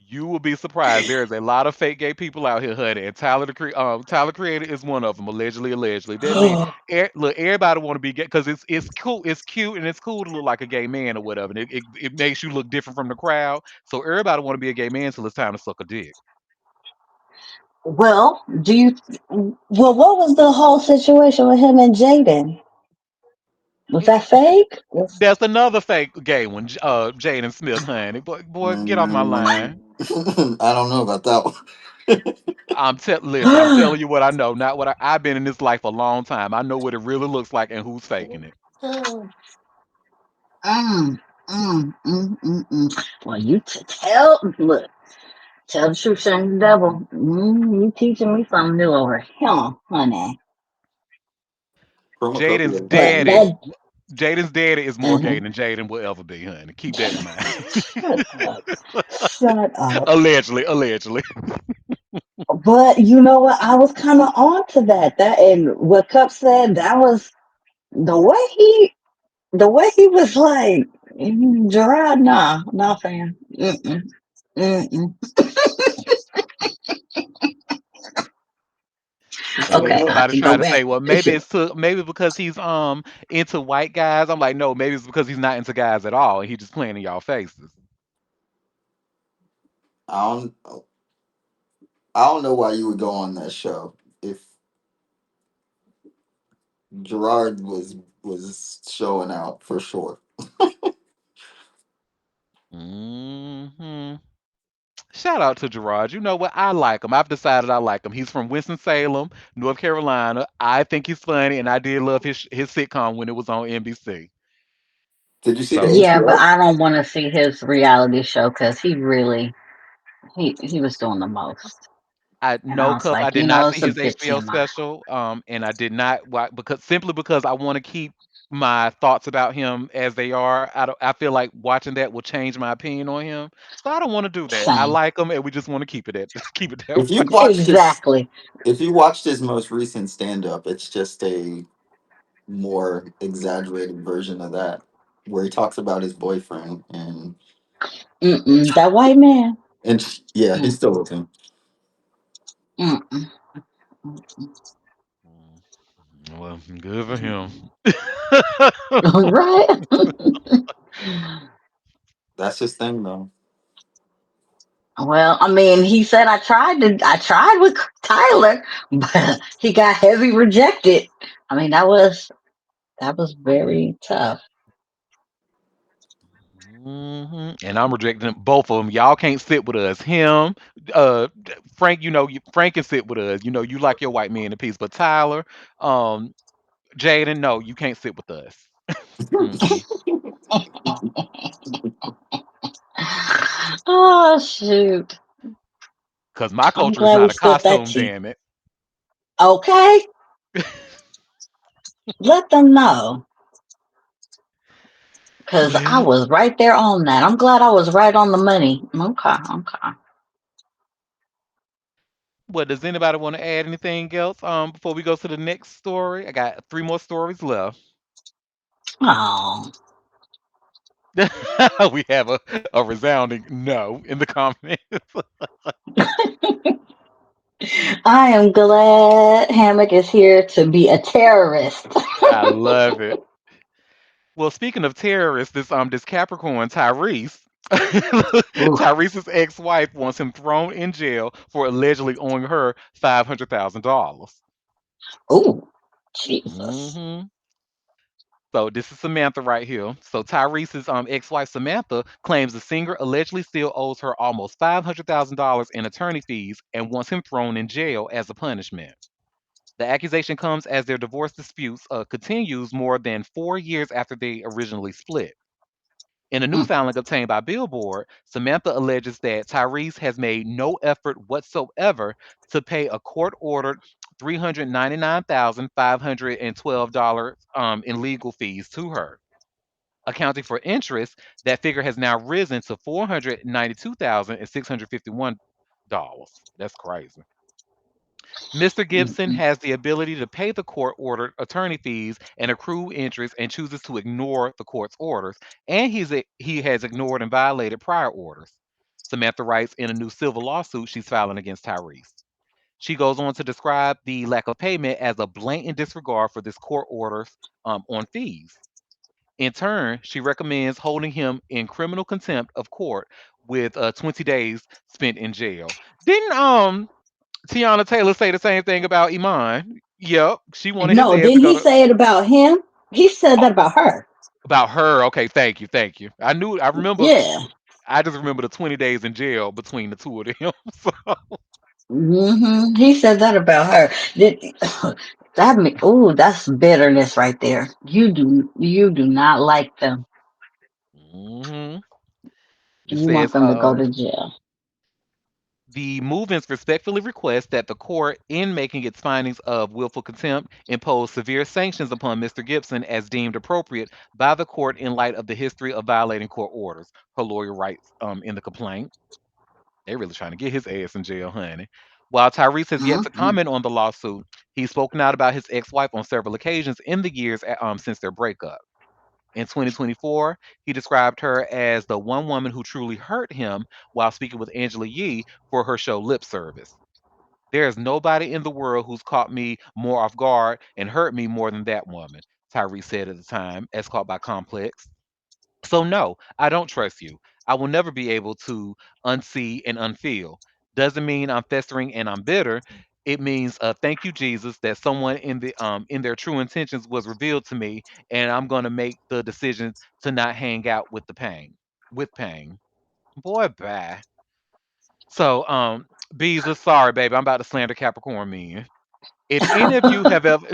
You will be surprised. There is a lot of fake gay people out here, honey. And Tyler Creator is one of them. Allegedly, allegedly. That man, look, everybody want to be gay because it's cool, it's cute, and it's cool to look like a gay man or whatever. And it makes you look different from the crowd. So everybody want to be a gay man till it's time to suck a dick. Well, do you? Well, what was the whole situation with him and Jaden? Was that fake? That's another fake gay one, Jaden Smith, honey. Boy, get off my line. I don't know about that one. Listen, I'm telling you what I know, not what I've been in this life a long time. I know what it really looks like and who's faking it. Mm, Well, you tell, look, tell the truth, shame the devil. You teaching me something new over here, honey. Jaden's Chromacopia. But daddy, that, Jaden's daddy is more gay uh than Jaden will ever be, honey. Keep that in mind. shut up, shut up. Allegedly, allegedly. But you know what? I was kind of on to that. That and what Cup said. That was the way the way he was like, Gerard. Nah, nah, fam. Mm-mm. Mm-mm. And then Okay, Well, somebody Auntie, go tried to back. say, well, It's maybe maybe because he's into white guys. I'm like, no, maybe it's because he's not into guys at all, and he just playing in y'all faces. I don't. I don't know why you would go on that show if Gerard was showing out for sure. Hmm. Shout out to Gerard. You know what? I like him. I've decided I like him. He's from Winston-Salem, North Carolina. I think he's funny, and I did love his sitcom when it was on NBC. Did you see the So Yeah, but HBO? I don't want to see his reality show because he really he was doing the most, I and no I was cuff. I like, did not see it's a his bit HBO TMI. special, and I did not because simply because I want to keep my thoughts about him as they are. I feel like watching that will change my opinion on him, so I don't want to do that. I Same, like him, and we just want to keep it at keep it that If you way. watched his exactly. if you watched his most recent stand up, it's just a more exaggerated version of that where he talks about his boyfriend Mm-mm. That white man. yeah, he's Mm, still with him. mm-mm. Mm, well, good for him. Right. That's his thing though. Well, I mean, he said I tried with Tyler, but he got heavy rejected. I mean, that was very tough. And I'm rejecting both of them. Y'all can't sit with us. Him, Frank. Frank can sit with us. You like your white man in peace. But Tyler, um, Jaden, no, you can't sit with us. Mm-mm. Oh shoot! Cause my I'm culture is glad we not a split that costume. tea. Damn it. Okay, let them know because I Well, was right there on that. I'm glad I was right on the money. Okay, okay. what does anybody want to add anything else? Before we go to the next story, I got three more stories left. Oh, We have a resounding no in the comments. I am glad Hammock is here to be a terrorist. I love it. Well, speaking of terrorists, this Capricorn Tyrese, Ooh, Tyrese's ex-wife wants him thrown in jail for allegedly owing her $500,000. ooh, Jesus. Hmm. So this is Samantha right here. So Tyrese's ex-wife Samantha claims the singer allegedly still owes her almost $500,000 in attorney fees and wants him thrown in jail as a punishment. The accusation comes as their divorce disputes continues more than 4 years after they originally split. In a new Mm, filing obtained by Billboard, Samantha alleges that Tyrese has made no effort whatsoever to pay a court ordered $399,512 in legal fees to her. Accounting for interest, that figure has now risen to $492,651. That's crazy. Mr. mm, Gibson mm. has the ability to pay the court ordered attorney fees and accrue interest and chooses to ignore the court's orders, and he has ignored and violated prior orders. Samantha writes in a new civil lawsuit she's filing against Tyrese. She goes on to describe the lack of payment as a blatant disregard for this court orders on fees. In turn, she recommends holding him in criminal contempt of court with 20 days spent in jail. Didn't Tiana Taylor say the same thing about Iman? Yep, she wanted his No, ass to didn't go he to say it about him? He said that about her. about her. Okay, thank you, thank you. I remember. Yeah. I just remember the 20 days in jail between the two of them. So, He said that about her. Did that me? Ooh, that's bitterness right there. You do not like them. mhm. It You want says them to go to jail. the movements respectfully request that the court, in making its findings of willful contempt, impose severe sanctions upon Mr. Gibson as deemed appropriate by the court in light of the history of violating court orders. Her lawyer writes in the complaint. They really trying to get his ass in jail, honey. While Tyrese has yet to Mm-hmm. comment on the lawsuit, he's spoken out about his ex-wife on several occasions in the years since their breakup. In 2024, he described her as the one woman who truly hurt him while speaking with Angela Yee for her show Lip Service. There is nobody in the world who's caught me more off guard and hurt me more than that woman, Tyree said at the time, as caught by Complex. So, no, I don't trust you. I will never be able to unsee and unfeel. Doesn't mean I'm festering and I'm bitter. It means, thank you, Jesus, that someone in their true intentions was revealed to me, and I'm gonna make the decision to not hang out with the pain. With pain, boy, bye. So, bees are sorry, baby. I'm about to slander Capricorn men. If any of you have ever,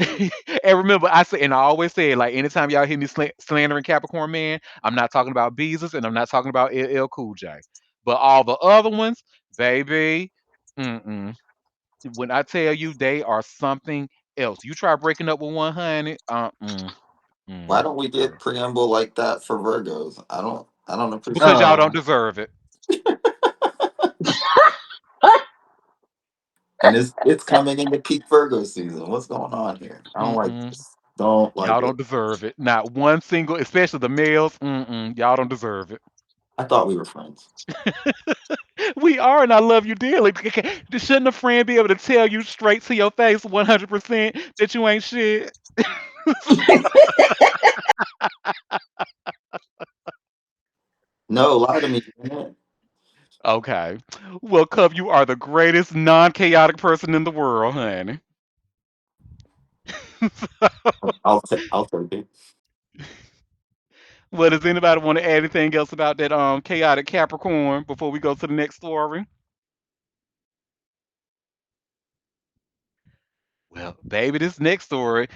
and remember, I say, and I always say, it, like, anytime y'all hear me slandering Capricorn man, I'm not talking about Beezus and I'm not talking about LL Cool J. But all the other ones, baby, mm-mm. When I tell you they are something else, you try breaking up with 100, Why don't we girl, get preamble like that for Virgos? I don't because appreciate y'all that. don't Oh. deserve it. And it's coming into peak Virgo season. What's going on here? I don't like Mm-mm. this. Don't Y'all like it. don't deserve it. Not one single, especially the males. Y'all don't deserve it. I thought we were friends. We are, and I love you dearly. Shouldn't a friend be able to tell you straight to your face 100% that you ain't shit? No, lie to me, man. Okay. Well, Cub, you are the greatest non chaotic person in the world, honey. I'll take it. Well, does anybody want to add anything else about that chaotic Capricorn before we go to the next story? Well, baby, this next story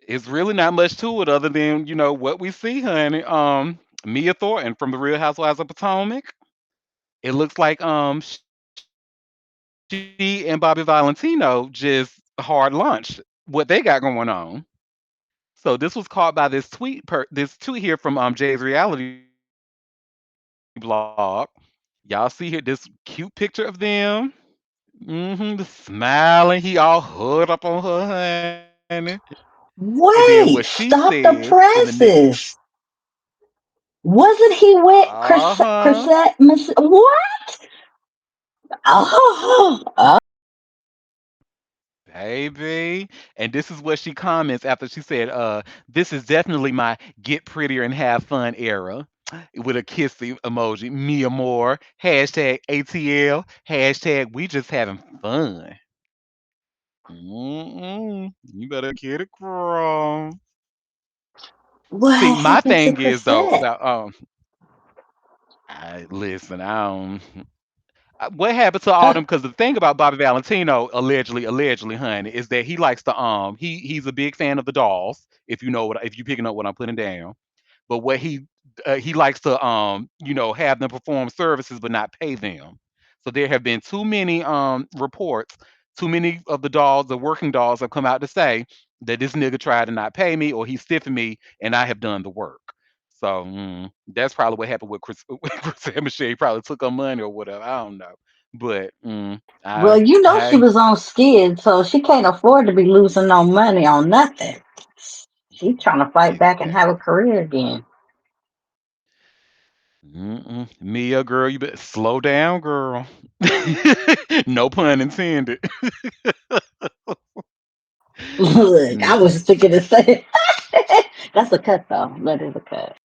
is really not much to it other than, what we see, honey. Mia Thornton from the Real Housewives of Potomac. It looks like she and Bobby Valentino just hard launched what they got going on. So this was caught by this tweet here from Jay's reality blog. Y'all see here this cute picture of them. The smiling, he all hood up on her, honey. And then what she Wait, says in the stop the presses. Wasn't he with uh-huh. Chrisette? What? Oh, oh, Baby. And this is what she comments after she said, this is definitely my get prettier and have fun era. With a kissy emoji. Mia Moore. Hashtag ATL. Hashtag we just having fun. You better get it, girl. See, what my happened to thing is though Chrisette? about I listen, I don't what happened to all Uh, them? Because the thing about Bobby Valentino, allegedly, honey, is that he likes to he's a big fan of the dolls. If you picking up what I'm putting down, but what he likes to have them perform services but not pay them. So there have been too many reports. Too many of the working dolls have come out to say that this nigga tried to not pay me or he's stiffing me and I have done the work. So that's probably what happened with Chris. With Chris Michelle. He probably took her money or whatever. I don't know, but well, I you know she hey was on skid, so she can't afford to be losing no money on nothing. She's trying to fight back and have a exactly. career again. Mia, girl, you better slow down, girl. No pun intended. Look, I Mm-mm. was thinking the same. That's a cut though. That is a cut.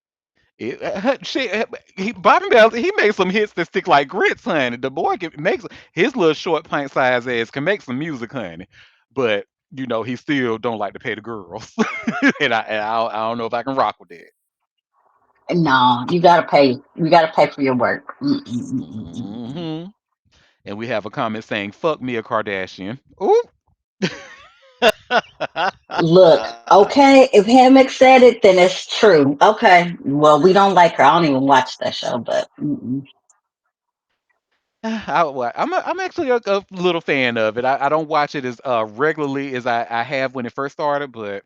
Bobby Bell, he makes some hits that stick like grits, honey. The boy makes his little short pint size ass can make some music, honey. But he still don't like to pay the girls, and I don't know if I can rock with that. No, you gotta pay. You gotta pay for your work. Mm. hmm And we have a comment saying, "Fuck me a Kardashian." Ooh. Look, okay, if Hammock said it, then it's true. Okay, well, we don't like her. I don't even watch that show, but I'm actually a little fan of it. I don't watch it as regularly as I have when it first started, but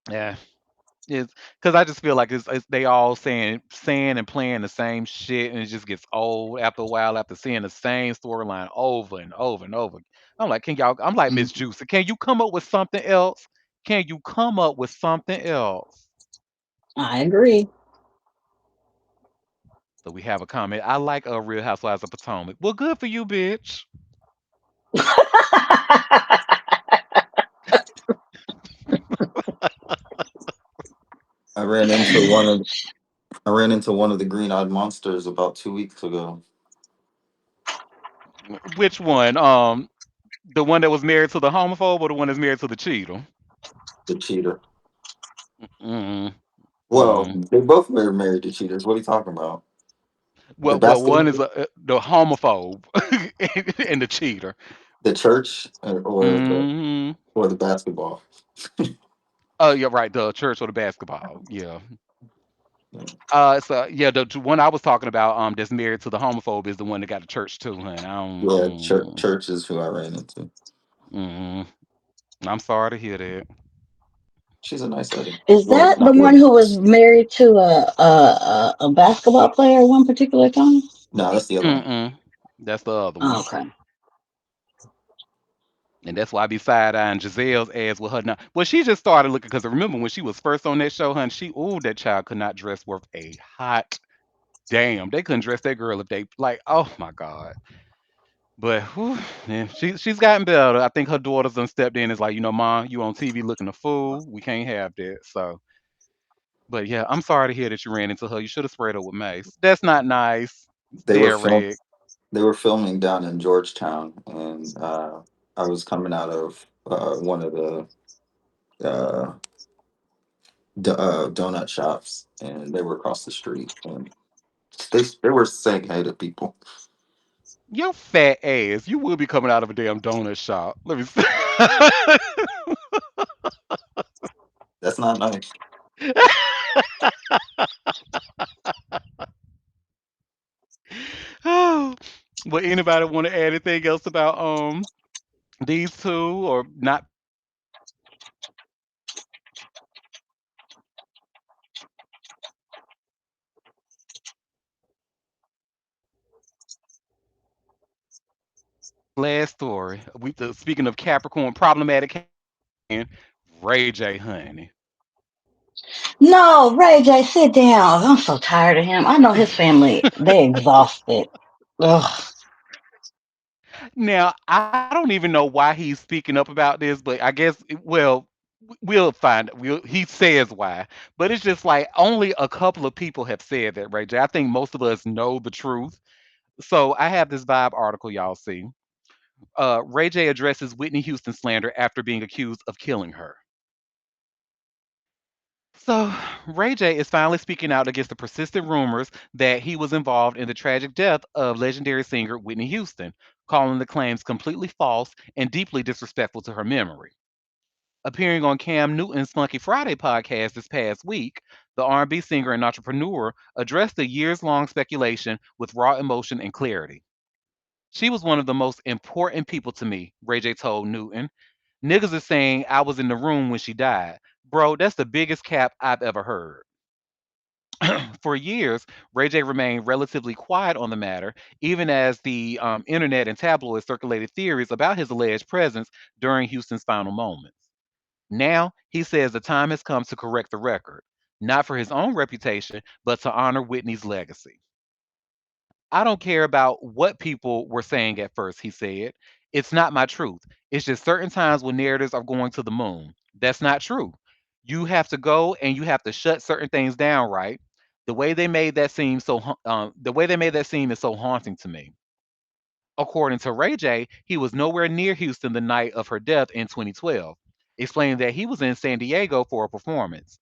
yeah, it's because I just feel like it's they all saying and playing the same shit, and it just gets old after a while after seeing the same storyline over and over and over. I'm like, can y'all? I'm like Miss mm, Juicy. Can you come up with something else? Can you come up with something else? I agree. So we have a comment. I like Real Housewives of Potomac. Well, good for you, bitch. I ran into one of I ran into one of the green-eyed monsters about 2 weeks ago. Which one? The one that was married to the homophobe or the one that's married to the cheater? The cheater. Mm, Well, mm. they both were married to cheaters. What are you talking about? The Well, one is basketball, the homophobe and the cheater. the church, Hmm. or the basketball. Oh, yeah, right. The church or the basketball. Yeah. Yeah, So yeah, the one I was talking about, that's married to the homophobe is the one that got the church too, hun. I don't. yeah, church is who I ran into. Mm. I'm sorry to hear that. She's a nice lady. Is Well, that the not one really. who was married to a basketball player at one particular time? No, that's the other one. Mm-mm. That's the other Oh, one. okay. And that's why I be side eyeing Giselle's ass with her now. Well, she just started looking because remember when she was first on that show, hun, that child could not dress worth a hot damn. They couldn't dress that girl if they like, oh my God. But whew, yeah, she's gotten better. I think her daughters done stepped in. It's like, Mom, you on TV looking a fool. We can't have that. So, but yeah, I'm sorry to hear that you ran into her. You should have sprayed her with mace. That's not nice. It's They were film Derek. they were filming down in Georgetown, and I was coming out of one of the uh, donut shops, and they were across the street, and they were saying hey to people. Your fat ass. You will be coming out of a damn donut shop. Let me see. That's not nice. Oh, would anybody want to add anything else about these two or not? Last story. Speaking of Capricorn, problematic Capricorn, Ray J, honey. No, Ray J, sit down. I'm so tired of him. I know his family. They exhausted. Ugh. Now I don't even know why he's speaking up about this, but I guess well we'll find he says why, but it's just like only a couple of people have said that, Ray J. I think most of us know the truth. So I have this Vibe article, y'all see. Ray J addresses Whitney Houston slander after being accused of killing her. So, Ray J is finally speaking out against the persistent rumors that he was involved in the tragic death of legendary singer Whitney Houston, calling the claims completely false and deeply disrespectful to her memory. Appearing on Cam Newton's Funky Friday podcast this past week, the R&B singer and entrepreneur addressed the years-long speculation with raw emotion and clarity. She was one of the most important people to me, Ray J told Newton. Niggas is saying I was in the room when she died. Bro, that's the biggest cap I've ever heard. For years, Ray J remained relatively quiet on the matter, even as the internet and tabloids circulated theories about his alleged presence during Houston's final moments. Now, he says the time has come to correct the record, not for his own reputation, but to honor Whitney's legacy. I don't care about what people were saying at first, he said. It's not my truth. It's just certain times when narratives are going to the moon. That's not true. You have to go and you have to shut certain things down, right? The way they made that seem is so haunting to me. According to Ray J, he was nowhere near Houston the night of her death in 2012, explaining that he was in San Diego for a performance.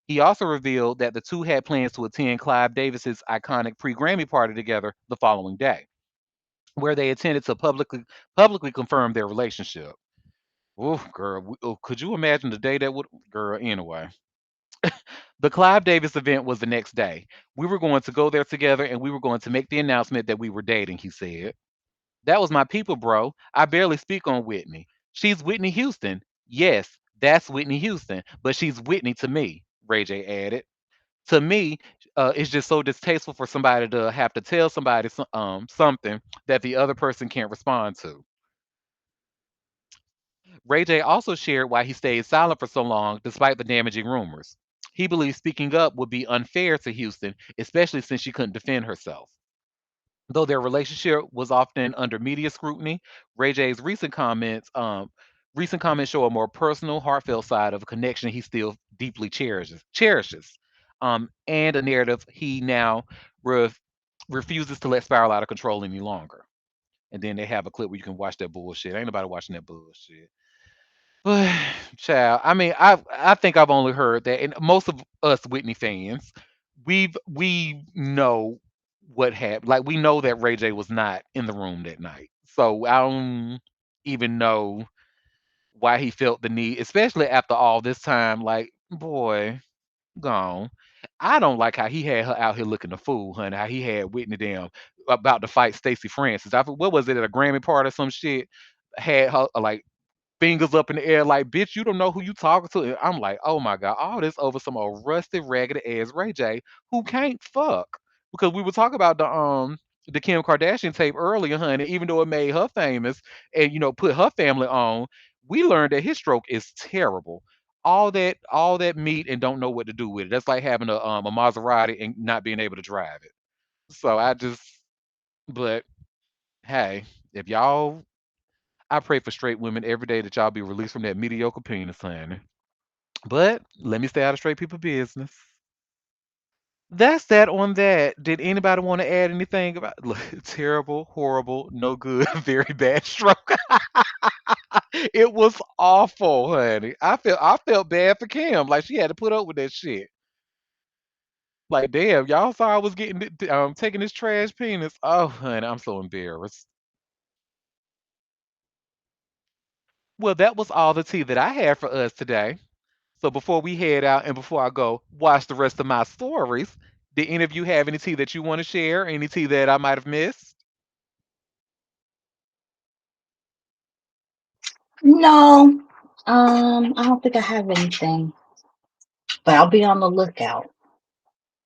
He also revealed that the two had plans to attend Clive Davis's iconic pre-Grammy party together the following day, where they intended to publicly confirm their relationship. Oh, girl, could you imagine the day that would, girl? Anyway, the Clive Davis event was the next day. We were going to go there together, and we were going to make the announcement that we were dating. He said, "That was my people, bro. I barely speak on Whitney. She's Whitney Houston. Yes, that's Whitney Houston, but she's Whitney to me." Ray J added. To me, it's just so distasteful for somebody to have to tell somebody something that the other person can't respond to. Ray J also shared why he stayed silent for so long despite the damaging rumors. He believed speaking up would be unfair to Houston, especially since she couldn't defend herself. Though their relationship was often under media scrutiny, Ray J's recent comments show a more personal, heartfelt side of a connection he still deeply cherishes, and a narrative he now ref, refuses to let spiral out of control any longer. And then they have a clip where you can watch that bullshit. Ain't nobody watching that bullshit. But child, I mean, I think I've only heard that, and most of us Whitney fans, we know what happened. Like we know that Ray J was not in the room that night, so I don't even know why he felt the need, especially after all this time. Like, boy, gone. I don't like how he had her out here looking a fool, honey. How he had Whitney damn about to fight Stacey Francis. What was it at a Grammy party or some shit? Had her like fingers up in the air like, bitch, you don't know who you talking to. And I'm like, oh my God, all this over some old rusty, ragged ass Ray J who can't fuck. Because we were talking about the Kim Kardashian tape earlier, honey, even though it made her famous and put her family on, we learned that his stroke is terrible. All that meat and don't know what to do with it. That's like having a Maserati and not being able to drive it. So but hey, if y'all I pray for straight women every day that y'all be released from that mediocre penis, honey. But let me stay out of straight people business. That's that on that. Did anybody want to add anything about look, terrible, horrible, no good, very bad stroke? It was awful, honey. I felt bad for Kim. Like she had to put up with that shit. Like, damn, y'all saw I was taking this trash penis. Oh, honey, I'm so embarrassed. Well, that was all the tea that I had for us today. So before we head out and before I go watch the rest of my stories, did any of you have any tea that you want to share? Any tea that I might have missed? No, I don't think I have anything, but I'll be on the lookout.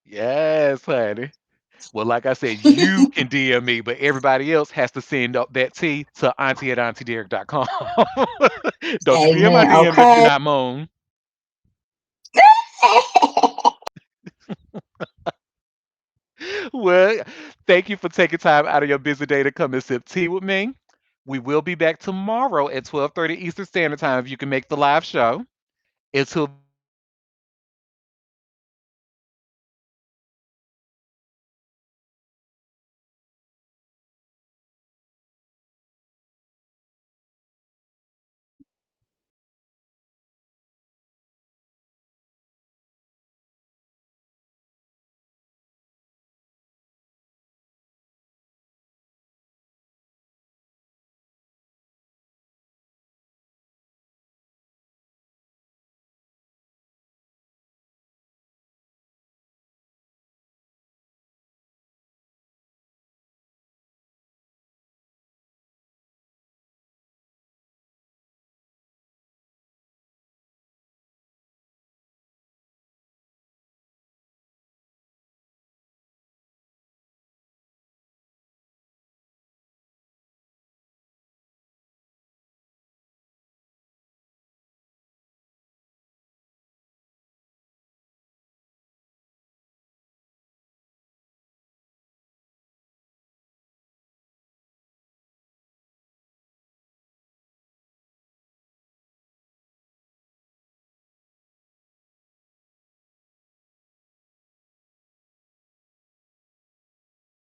Yes, honey. Well, like I said, you can DM me, but everybody else has to send up that tea to auntie at auntiederik.com. Don't you be in my Amen. DMs if you're Okay. not moan. Well, thank you for taking time out of your busy day to come and sip tea with me. We will be back tomorrow at 12:30 Eastern Standard Time if you can make the live show. Until